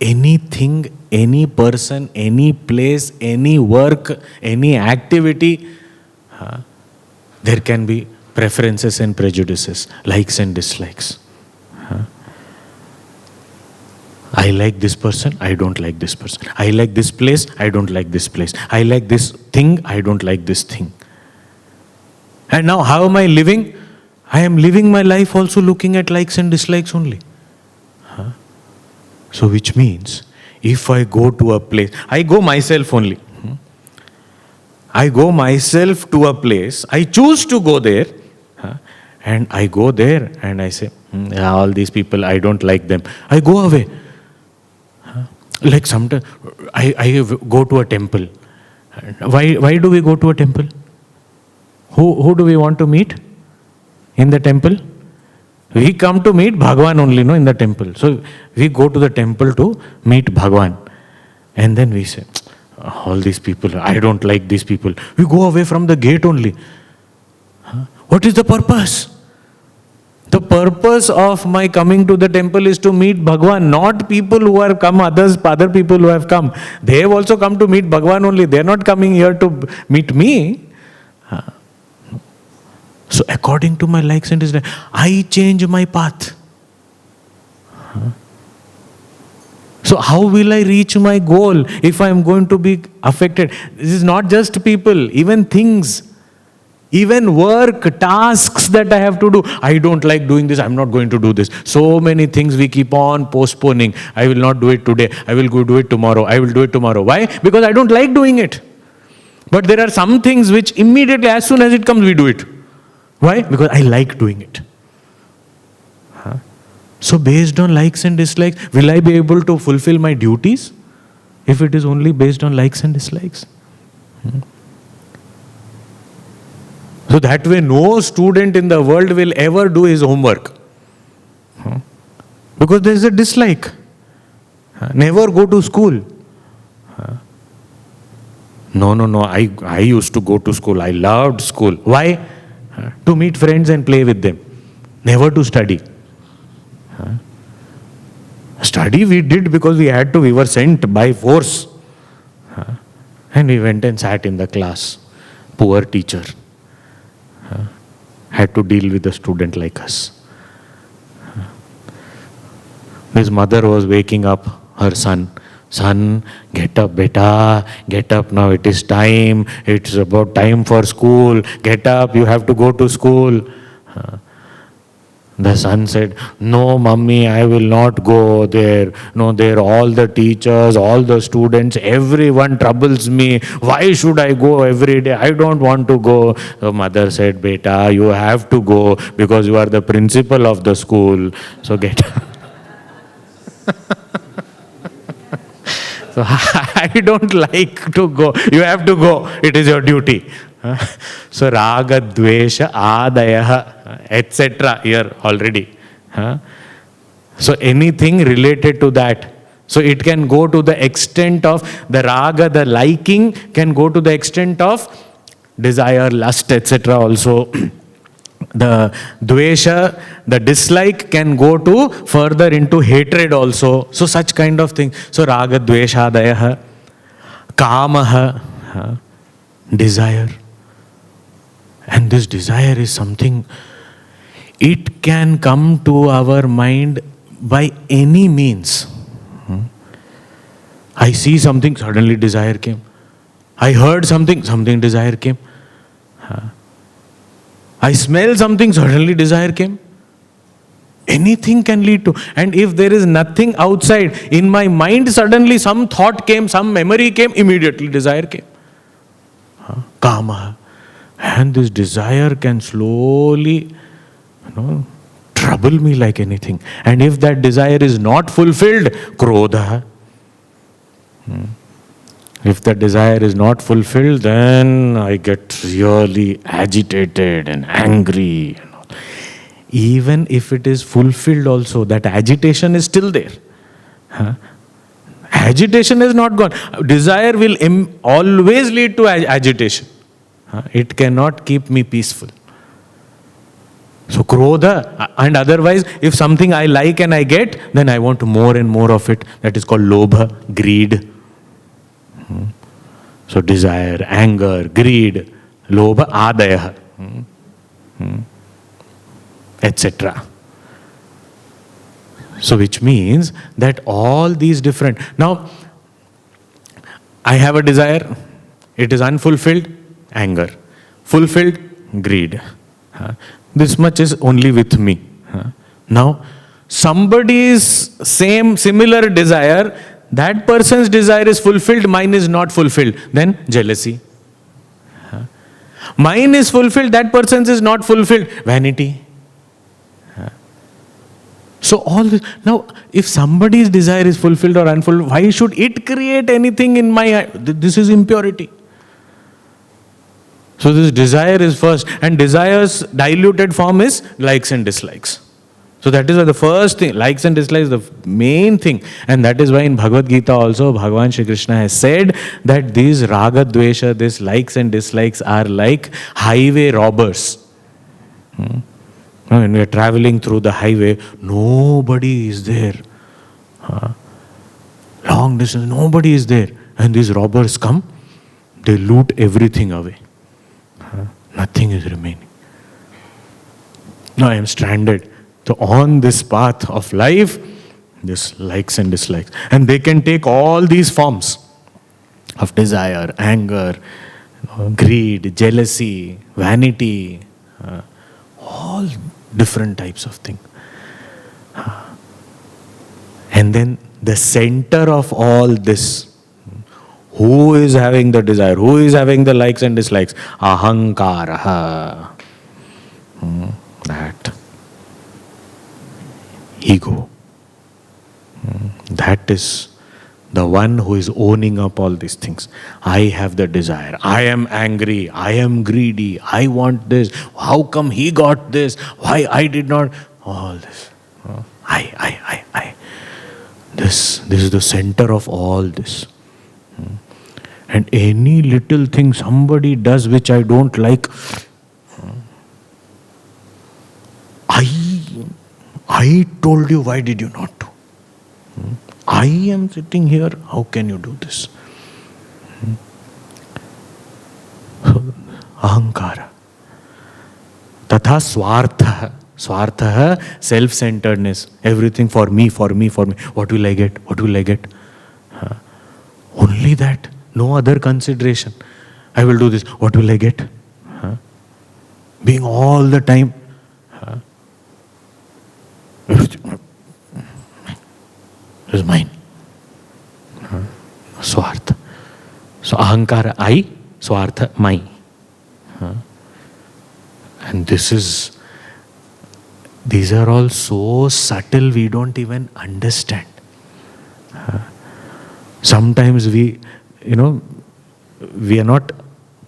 anything, any person, any place, any work, any activity. There can be preferences and prejudices, likes and dislikes. I like this person, I don't like this person. I like this place, I don't like this place. I like this thing, I don't like this thing. And now how am I living? I am living my life also looking at likes and dislikes only. So which means, if I go to a place, I go myself only. I go myself to a place, I choose to go there, and I go there and I say, all these people, I don't like them. I go away. Like sometimes, I go to a temple. Why do we go to a temple? Who do we want to meet in the temple? We come to meet Bhagwan only, no, in the temple. So we go to the temple to meet Bhagwan. And then we say, all these people, I don't like these people. We go away from the gate only. What is the purpose? The purpose of my coming to the temple is to meet Bhagwan, not people who have come, other people who have come. They have also come to meet Bhagwan only. They are not coming here to meet me. So according to my likes and dislikes, I change my path. So how will I reach my goal if I am going to be affected? This is not just people, even things, even work, tasks that I have to do. I don't like doing this, I am not going to do this. So many things we keep on postponing. I will not do it today, I will go do it tomorrow, I will do it tomorrow. Why? Because I don't like doing it. But there are some things which immediately, as soon as it comes, we do it. Why? Because I like doing it. So based on likes and dislikes, will I be able to fulfill my duties if it is only based on likes and dislikes? So that way no student in the world will ever do his homework. Because there is a dislike. Never go to school. No, I used to go to school. I loved school. Why? To meet friends and play with them. Never to study. Study we did because we had to. We were sent by force. And we went and sat in the class. Poor teacher. Had to deal with a student like us. His mother was waking up her son. Son, get up, beta, get up now, it is time, it's about time for school, get up, you have to go to school. The son said, no mummy, I will not go there. No, there all the teachers, all the students, everyone troubles me. Why should I go every day? I don't want to go. The mother said, beta, you have to go because you are the principal of the school. So get up. So I don't like to go. You have to go. It is your duty. So raga, dvesha, adaya, etc. here already. So anything related to that, So it can go to the extent of the raga, the liking can go to the extent of desire, lust, etc. also. The dvesha, the dislike can go to further into hatred also. So such kind of thing. So raga, dvesha, dayaha, kamaha, desire. And this desire is something, it can come to our mind by any means. I see something, suddenly desire came. I heard something, desire came. I smell something, suddenly desire came. Anything can lead to. And if there is nothing outside, in my mind suddenly some thought came, some memory came, immediately desire came. Kama. And this desire can slowly, trouble me like anything. And if that desire is not fulfilled, krodha. If the desire is not fulfilled, then I get really agitated and angry. Even if it is fulfilled also, that agitation is still there. Agitation is not gone. Desire will always lead to agitation. It cannot keep me peaceful. So krodha, and otherwise, if something I like and I get, then I want more and more of it. That is called lobha, greed. So desire, anger, greed, lobha, adaya, etc. So which means that all these different... Now, I have a desire, it is unfulfilled, anger. Fulfilled, greed. This much is only with me. Now, somebody's similar desire, that person's desire is fulfilled, mine is not fulfilled. Then jealousy. Mine is fulfilled, that person's is not fulfilled. Vanity. So all this. Now, if somebody's desire is fulfilled or unfulfilled, why should it create anything in my... This is impurity. So this desire is first. And desire's diluted form is likes and dislikes. So that is the first thing. Likes and dislikes, the main thing. And that is why in Bhagavad Gita also, Bhagavan Shri Krishna has said that these raga, dvesha, these likes and dislikes are like highway robbers. When we are traveling through the highway, nobody is there. Long distance, nobody is there. And these robbers come, they loot everything away. Nothing is remaining. Now I am stranded. So on this path of life, this likes and dislikes. And they can take all these forms of desire, anger, greed, jealousy, vanity, all different types of things. And then the center of all this, who is having the desire, who is having the likes and dislikes? Ahankara. That. Ego. That is the one who is owning up all these things. I have the desire. I am angry. I am greedy. I want this. How come he got this? Why I did not? All this. I. This is the center of all this. And any little thing somebody does which I don't like, I told you, why did you not do? I am sitting here, how can you do this? Ahankara. Tatha swartha. Swartha, self-centeredness. Everything for me, for me, for me. What will I get? What will I get? Only that. No other consideration. I will do this. What will I get? Being all the time. This is mine. Swartha. So ahankara, I, swartha, my. And these are all so subtle we don't even understand. Sometimes we are not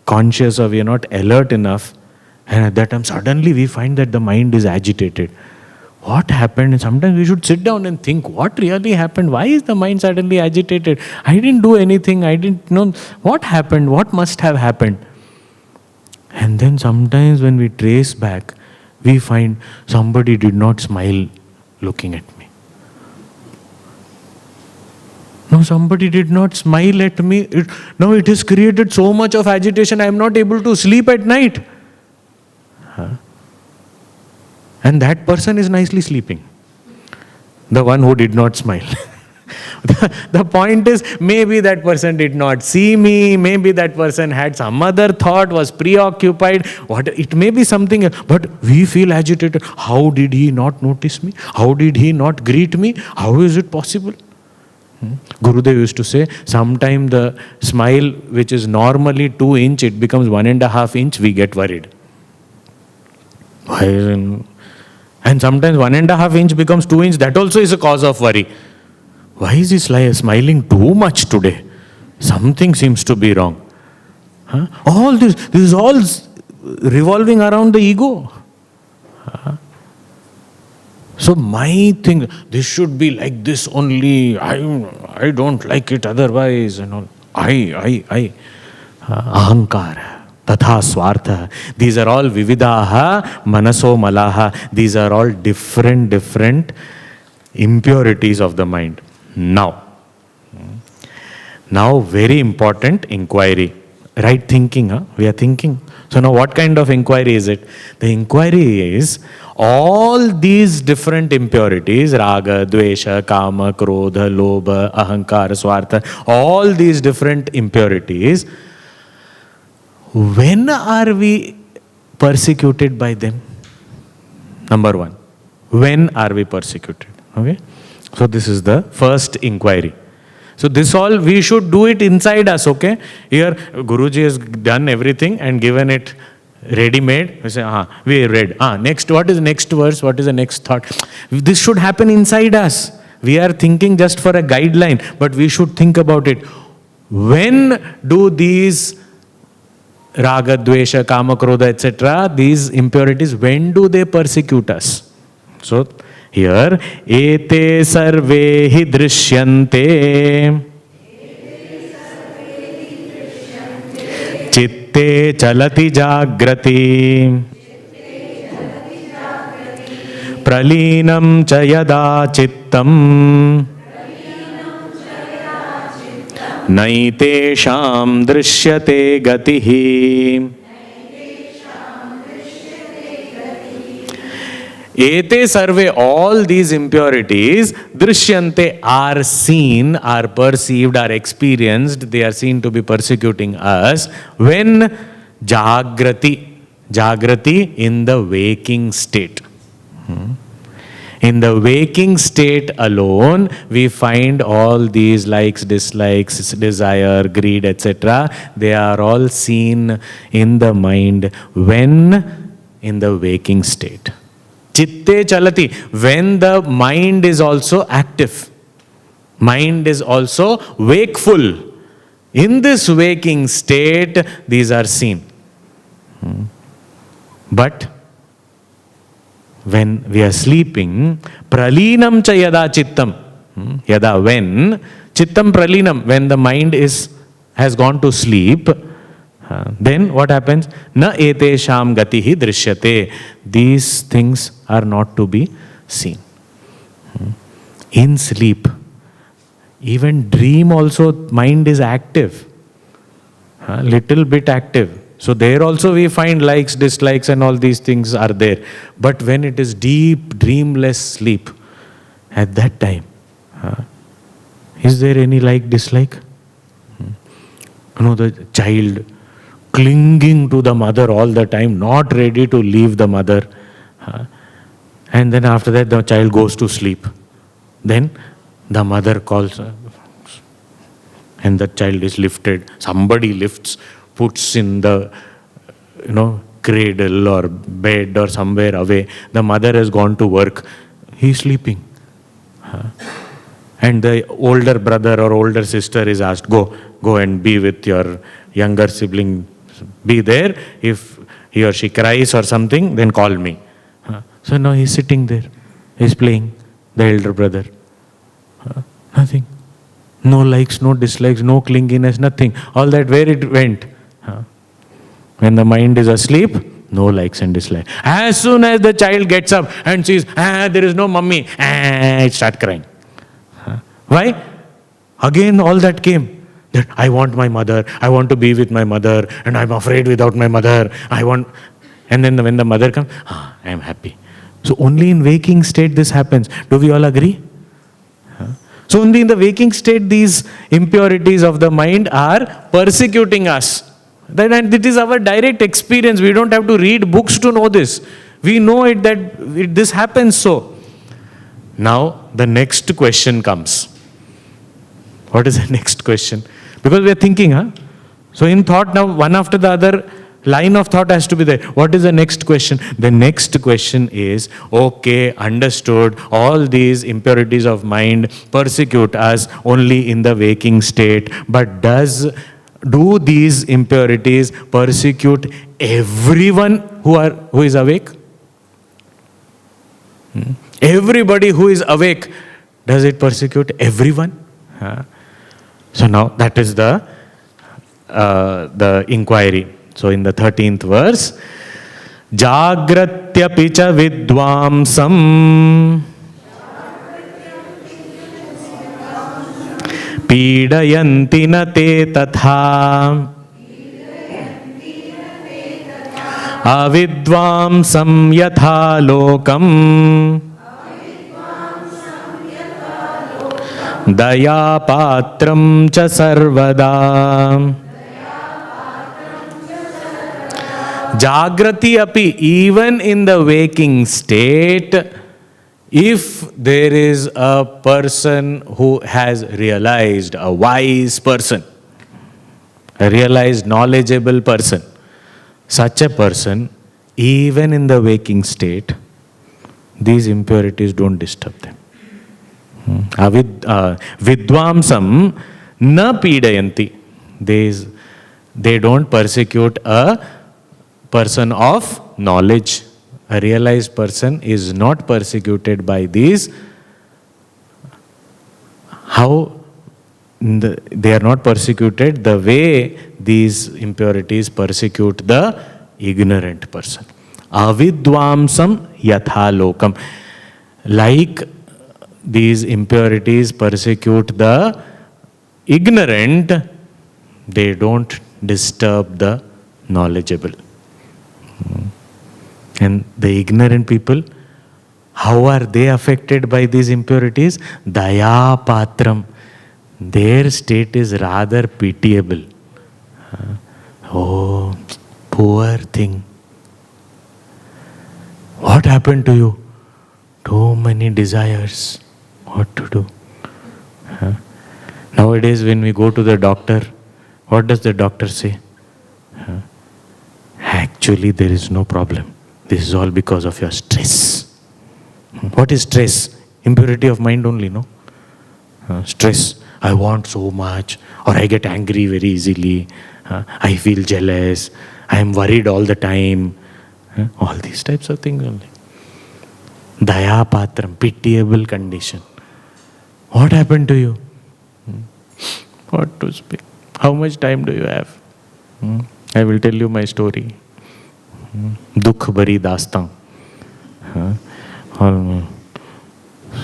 conscious or we are not alert enough, and at that time suddenly we find that the mind is agitated. What happened? And sometimes we should sit down and think, what really happened? Why is the mind suddenly agitated? I didn't do anything. I didn't know. What happened? What must have happened? And then sometimes when we trace back, we find somebody did not smile looking at me. No, somebody did not smile at me. Now it has created so much of agitation, I am not able to sleep at night. And that person is nicely sleeping. The one who did not smile. The point is, maybe that person did not see me, maybe that person had some other thought, was preoccupied, it may be something else, but we feel agitated. How did he not notice me? How did he not greet me? How is it possible? Gurudev used to say, sometime the smile which is normally 2 inch, it becomes 1.5 inch, we get worried. Why? And sometimes 1.5 inch becomes 2 inch, that also is a cause of worry. Why is he smiling too much today? Something seems to be wrong. All this is all revolving around the ego. So my thing, this should be like this only, I don't like it otherwise, and all. I. Ahankara, tatha swartha. These are all vividaha, manaso malaha. These are all different impurities of the mind. Now very important inquiry. Right thinking, we are thinking. So now what kind of inquiry is it? The inquiry is, all these different impurities, raga, dvesha, kama, krodha, lobha, ahankara, swartha, all these different impurities, when are we persecuted by them? Number one, when are we persecuted? Okay? So this is the first inquiry. So this all, we should do it inside us, okay? Here, Guruji has done everything and given it ready-made. We say, we read. Next, what is the next verse? What is the next thought? This should happen inside us. We are thinking just for a guideline, but we should think about it. When do these raga, dvesha, kama, krodha, etc., these impurities, when do they persecute us? So, here, ete sarve hi drishyante chitte chalati jagrati pralinam cha yada chittam naite sham drishyate gatihi. Ete sarve, all these impurities, drishyante, are seen, are perceived, are experienced, they are seen to be persecuting us when jagrati, in the waking state. In the waking state alone, we find all these likes, dislikes, desire, greed, etc. They are all seen in the mind when in the waking state. Chitte chalati, when the mind is also active. Mind is also wakeful. In this waking state, these are seen. But when we are sleeping, pralinam cha yada chittam. Yada, when. Chittam pralinam, when the mind has gone to sleep. Then what happens? Na ete sham gatihi drishyate. These things are not to be seen. In sleep, even dream also, mind is active. Little bit active. So there also we find likes, dislikes and all these things are there. But when it is deep, dreamless sleep, at that time, is there any like, dislike? The child clinging to the mother all the time, not ready to leave the mother. And then after that the child goes to sleep. Then the mother calls and the child is lifted. Somebody lifts, puts in the cradle or bed or somewhere away. The mother has gone to work. He is sleeping. And the older brother or older sister is asked, go and be with your younger sibling. Be there. If he or she cries or something, then call me. So now he's sitting there. is playing, the elder brother. Nothing. No likes, no dislikes, no clinginess, nothing. All that, where it went? When the mind is asleep, no likes and dislikes. As soon as the child gets up and sees, there is no mummy, it starts crying. Why? Again all that came. That I want my mother, I want to be with my mother, and I'm afraid without my mother. And then when the mother comes, I am happy. So only in waking state this happens. Do we all agree? So only in the waking state these impurities of the mind are persecuting us. And it is our direct experience. We don't have to read books to know this. We know it that this happens so. Now the next question comes. What is the next question? Because we are thinking, So in thought now, one after the other, line of thought has to be there. What is the next question? The next question is, okay, understood, all these impurities of mind persecute us only in the waking state. But do these impurities persecute everyone who is awake? Everybody who is awake, does it persecute everyone? So now that is the inquiry. So in the 13th verse, Jagratyapi cha vidvamsam Pidayanti na te tatha Avidvamsam yatha lokam Daya patram cha sarvada. Jagrati api, even in the waking state, if there is a person who has realized, a wise person, a realized knowledgeable person, such a person, even in the waking state, these impurities don't disturb them. Vidvamsam na pidayanti. They don't persecute a person of knowledge. A realized person is not persecuted by these. How? They are not persecuted the way these impurities persecute the ignorant person. Avidvamsam yatha lokam. Like these impurities persecute the ignorant, they don't disturb the knowledgeable. And the ignorant people, how are they affected by these impurities? Daya patram. Their state is rather pitiable. Oh, poor thing. What happened to you? Too many desires. What to do? Nowadays when we go to the doctor, what does the doctor say? Actually there is no problem. This is all because of your stress. What is stress? Impurity of mind only, no? Stress. I want so much, or I get angry very easily. I feel jealous. I am worried all the time. All these types of things only. Daya patram, pitiable condition. What happened to you? What to speak? How much time do you have? I will tell you my story. Dukh bari dastan.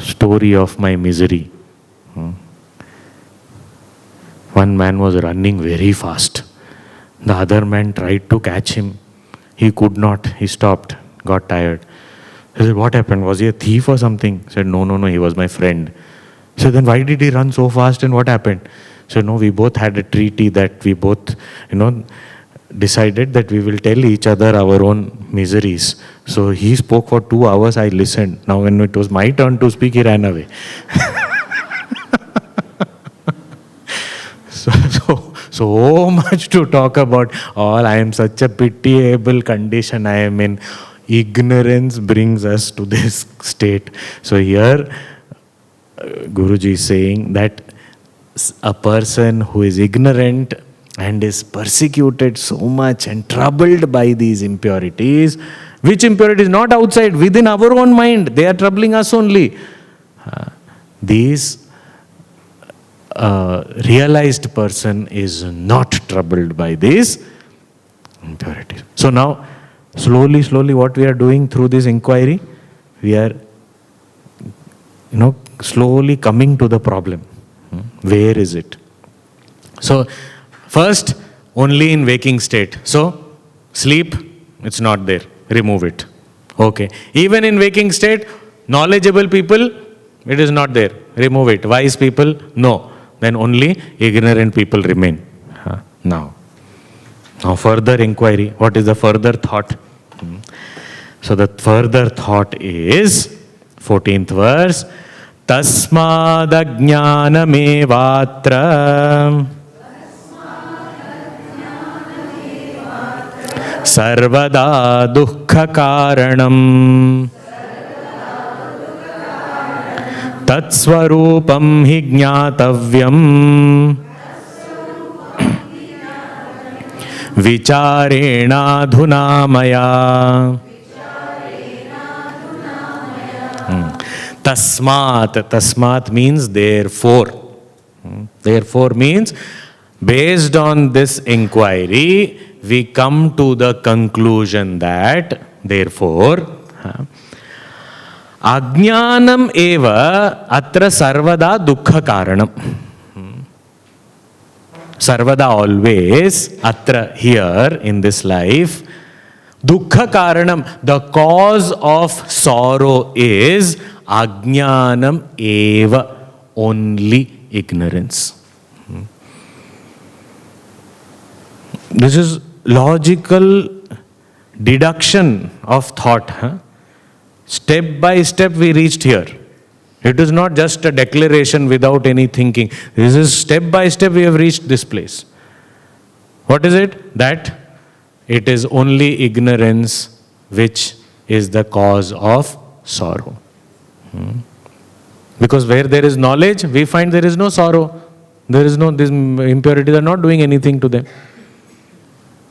Story of my misery. One man was running very fast. The other man tried to catch him. He could not. He stopped, got tired. He said, what happened? Was he a thief or something? He said, no, he was my friend. He said, then why did he run so fast and what happened? He said, no, we both had a treaty that we both, decided that we will tell each other our own miseries. So he spoke for 2 hours, I listened. Now when it was my turn to speak, he ran away. So much to talk about. I am such a pitiable condition I am in. Ignorance brings us to this state. So here Guruji is saying that a person who is ignorant and is persecuted so much and troubled by these impurities Which impurity is not outside, within our own mind. They are troubling us only. These realized person is not troubled by these impurities. So now, slowly what we are doing through this inquiry, we are slowly coming to the problem. Where is it? So first, only in waking state. So sleep, it's not there. Remove it. Okay. Even in waking state, knowledgeable people, it is not there. Remove it. Wise people, no. Then only ignorant people remain. Now further inquiry. What is the further thought? So the further thought is 14th verse. Tasmadajnanamevatra sarvada dukkha karanam tatsvarupam hi jnatavyam vicharena dhunamaya. Tasmat means therefore. Therefore means based on this inquiry, we come to the conclusion that therefore ajnanam eva atra sarvada dukkha karanam. Sarvada always, atra here in this life, dukkha karanam, the cause of sorrow is ajnanam eva, only ignorance. This is logical deduction of thought. Step by step we reached here. It is not just a declaration without any thinking. This is step by step we have reached this place. What is it? That it is only ignorance which is the cause of sorrow. Because where there is knowledge, we find there is no sorrow. These impurities are not doing anything to them.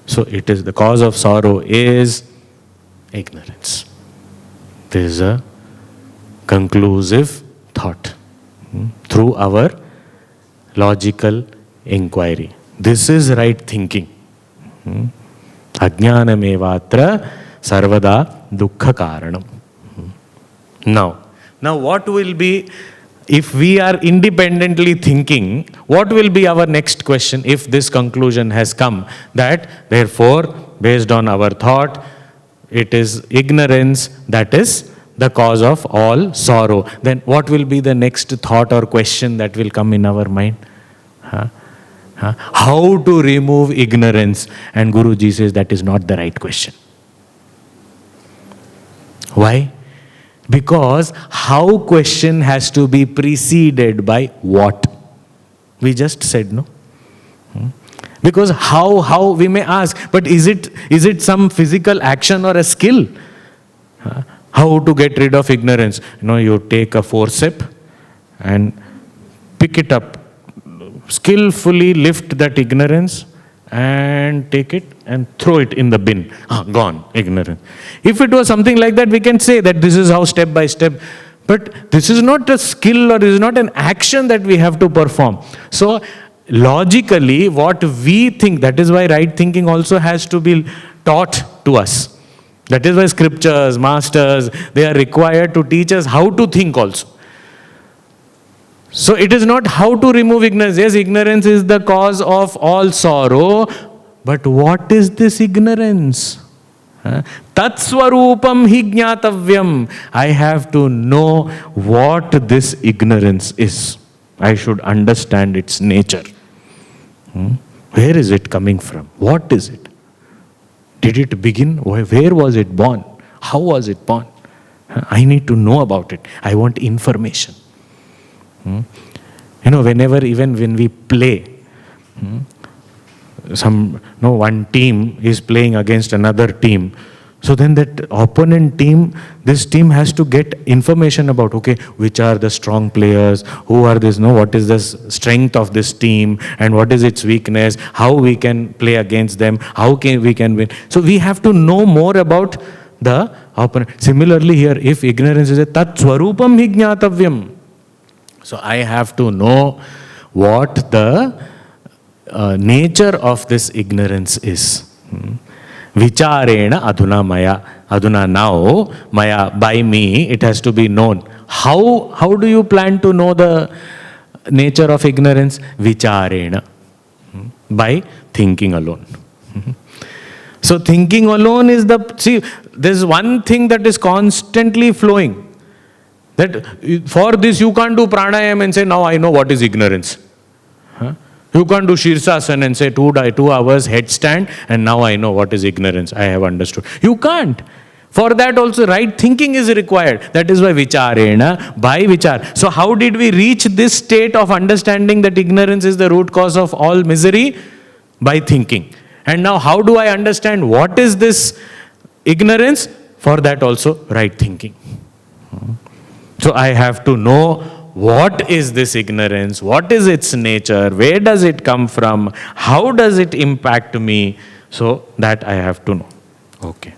So it is the cause of sorrow is ignorance. This is a conclusive thought through our logical inquiry. This is right thinking. Ajnanamevatra sarvada dukkha karanam. Now what will be, if we are independently thinking, what will be our next question if this conclusion has come that therefore based on our thought it is ignorance that is the cause of all sorrow? Then what will be the next thought or question that will come in our mind? How to remove ignorance? And Guruji says that is not the right question. Why? Because how question has to be preceded by what? We just said no. Because how we may ask, but is it some physical action or a skill? How to get rid of ignorance? You take a forceps and pick it up. Skillfully lift that ignorance and take it and throw it in the bin. Gone, ignorance. If it was something like that, we can say that this is how step by step. But this is not a skill or this is not an action that we have to perform. So logically, what we think, that is why right thinking also has to be taught to us. That is why scriptures, masters, they are required to teach us how to think also. So it is not how to remove ignorance. Yes, ignorance is the cause of all sorrow. But what is this ignorance? Tatsvarupam hi jnatavyam. I have to know what this ignorance is. I should understand its nature. Where is it coming from? What is it? Did it begin? Where was it born? How was it born? I need to know about it. I want information. Whenever, even when we play, one team is playing against another team. So then that opponent team, this team has to get information about, okay, which are the strong players, who are this, what is the strength of this team, and what is its weakness, how we can play against them, how we can win. So we have to know more about the opponent. Similarly here, if ignorance is a tat swarupam hi jnatavyam. So I have to know what the nature of this ignorance is. Vicharena adhuna maya. Adhuna now, maya, by me, it has to be known. How do you plan to know the nature of ignorance? Vicharena. By thinking alone. So thinking alone is there's one thing that is constantly flowing. That for this you can't do pranayam and say, now I know what is ignorance. You can't do Shirsasana and say 2 hours headstand and now I know what is ignorance. I have understood. You can't. For that also right thinking is required. That is why vicharena, by vichar. So how did we reach this state of understanding that ignorance is the root cause of all misery? By thinking. And now how do I understand what is this ignorance? For that also right thinking. So I have to know what is this ignorance, what is its nature, where does it come from, how does it impact me, so that I have to know. Okay.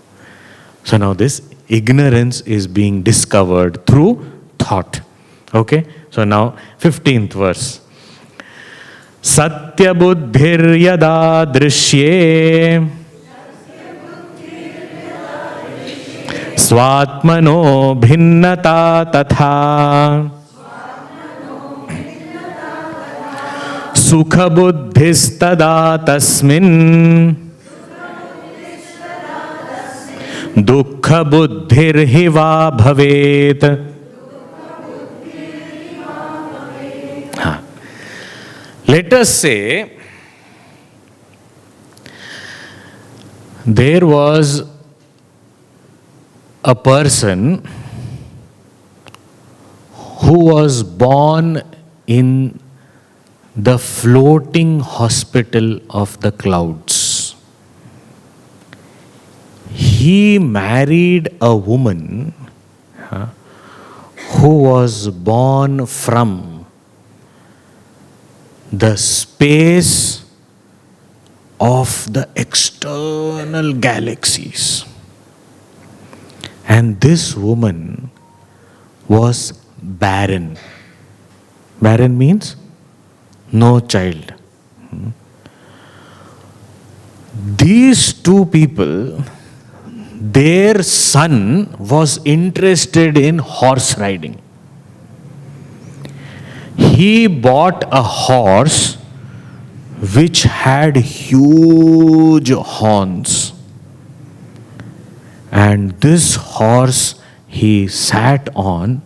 So now this ignorance is being discovered through thought. Okay. So now 15th verse. Satya buddhir yada drishye Swatmano bhinnata tatha Sukha buddhistada tasmin Dukkha buddhir hiva bhavet. Let us say there was a person who was born in the floating hospital of the clouds. He married a woman who was born from the space of the external galaxies. And this woman was barren. Barren means no child. These two people, their son was interested in horse riding. He bought a horse which had huge horns. And this horse he sat on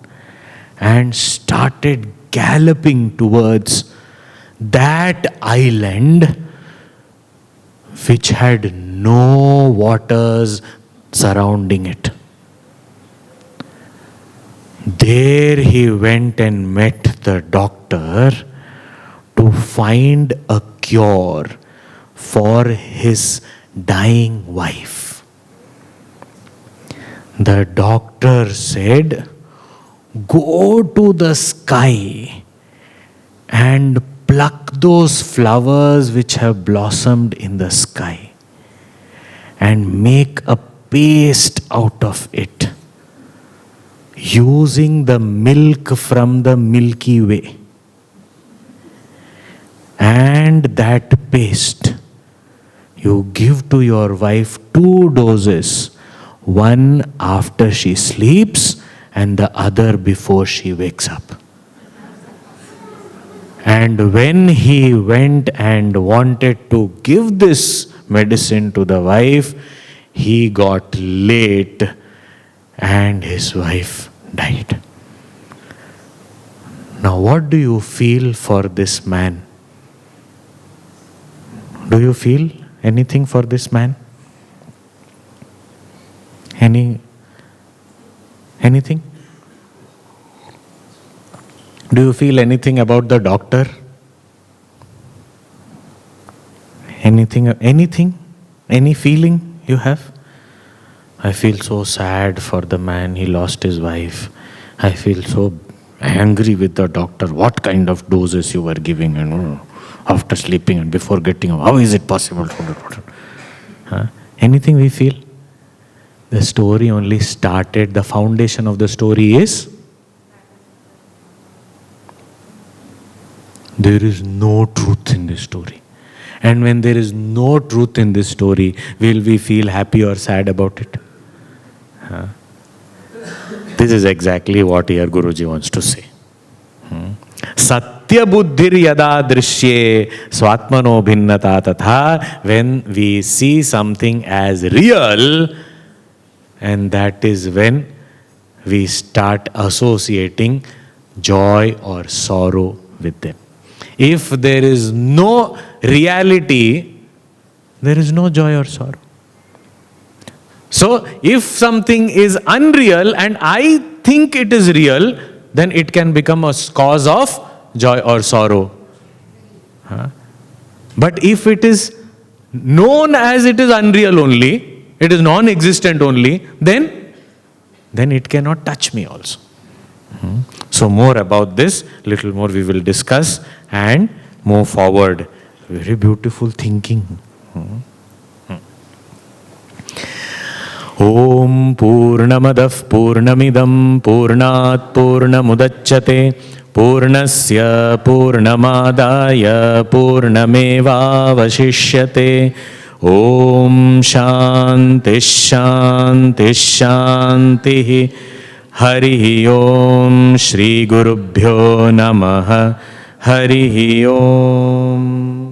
and started galloping towards that island which had no waters surrounding it. There he went and met the doctor to find a cure for his dying wife. The doctor said, go to the sky and pluck those flowers which have blossomed in the sky and make a paste out of it using the milk from the Milky Way. And that paste you give to your wife 2 doses, one after she sleeps and the other before she wakes up. And when he went and wanted to give this medicine to the wife, he got late and his wife died. Now what do you feel for this man? Do you feel anything for this man? Anything? Do you feel anything about the doctor? Anything? Any feeling you have? I feel so sad for the man, he lost his wife. I feel so angry with the doctor. What kind of doses you were giving and after sleeping and before getting up? How is it possible? Anything we feel? The story only started, the foundation of the story is there is no truth in this story. And when there is no truth in this story, will we feel happy or sad about it? This is exactly what here Guruji wants to say. Satya buddhir yada drishye swatmano bhinnata tatha. When we see something as real, and that is when we start associating joy or sorrow with them. If there is no reality, there is no joy or sorrow. So, if something is unreal and I think it is real, then it can become a cause of joy or sorrow. But if it is known as it is unreal only, it is non-existent only, then it cannot touch me also. So more about this, little more we will discuss and move forward. Very beautiful thinking. Om Purnamadah Purnamidam Purnat Purnamudachyate Purnasya Purnamadaya Purnameva Vashishyate. Om Shanti Shanti Shanti. Hari Om Shri Gurubhyo Namaha. Hari Om.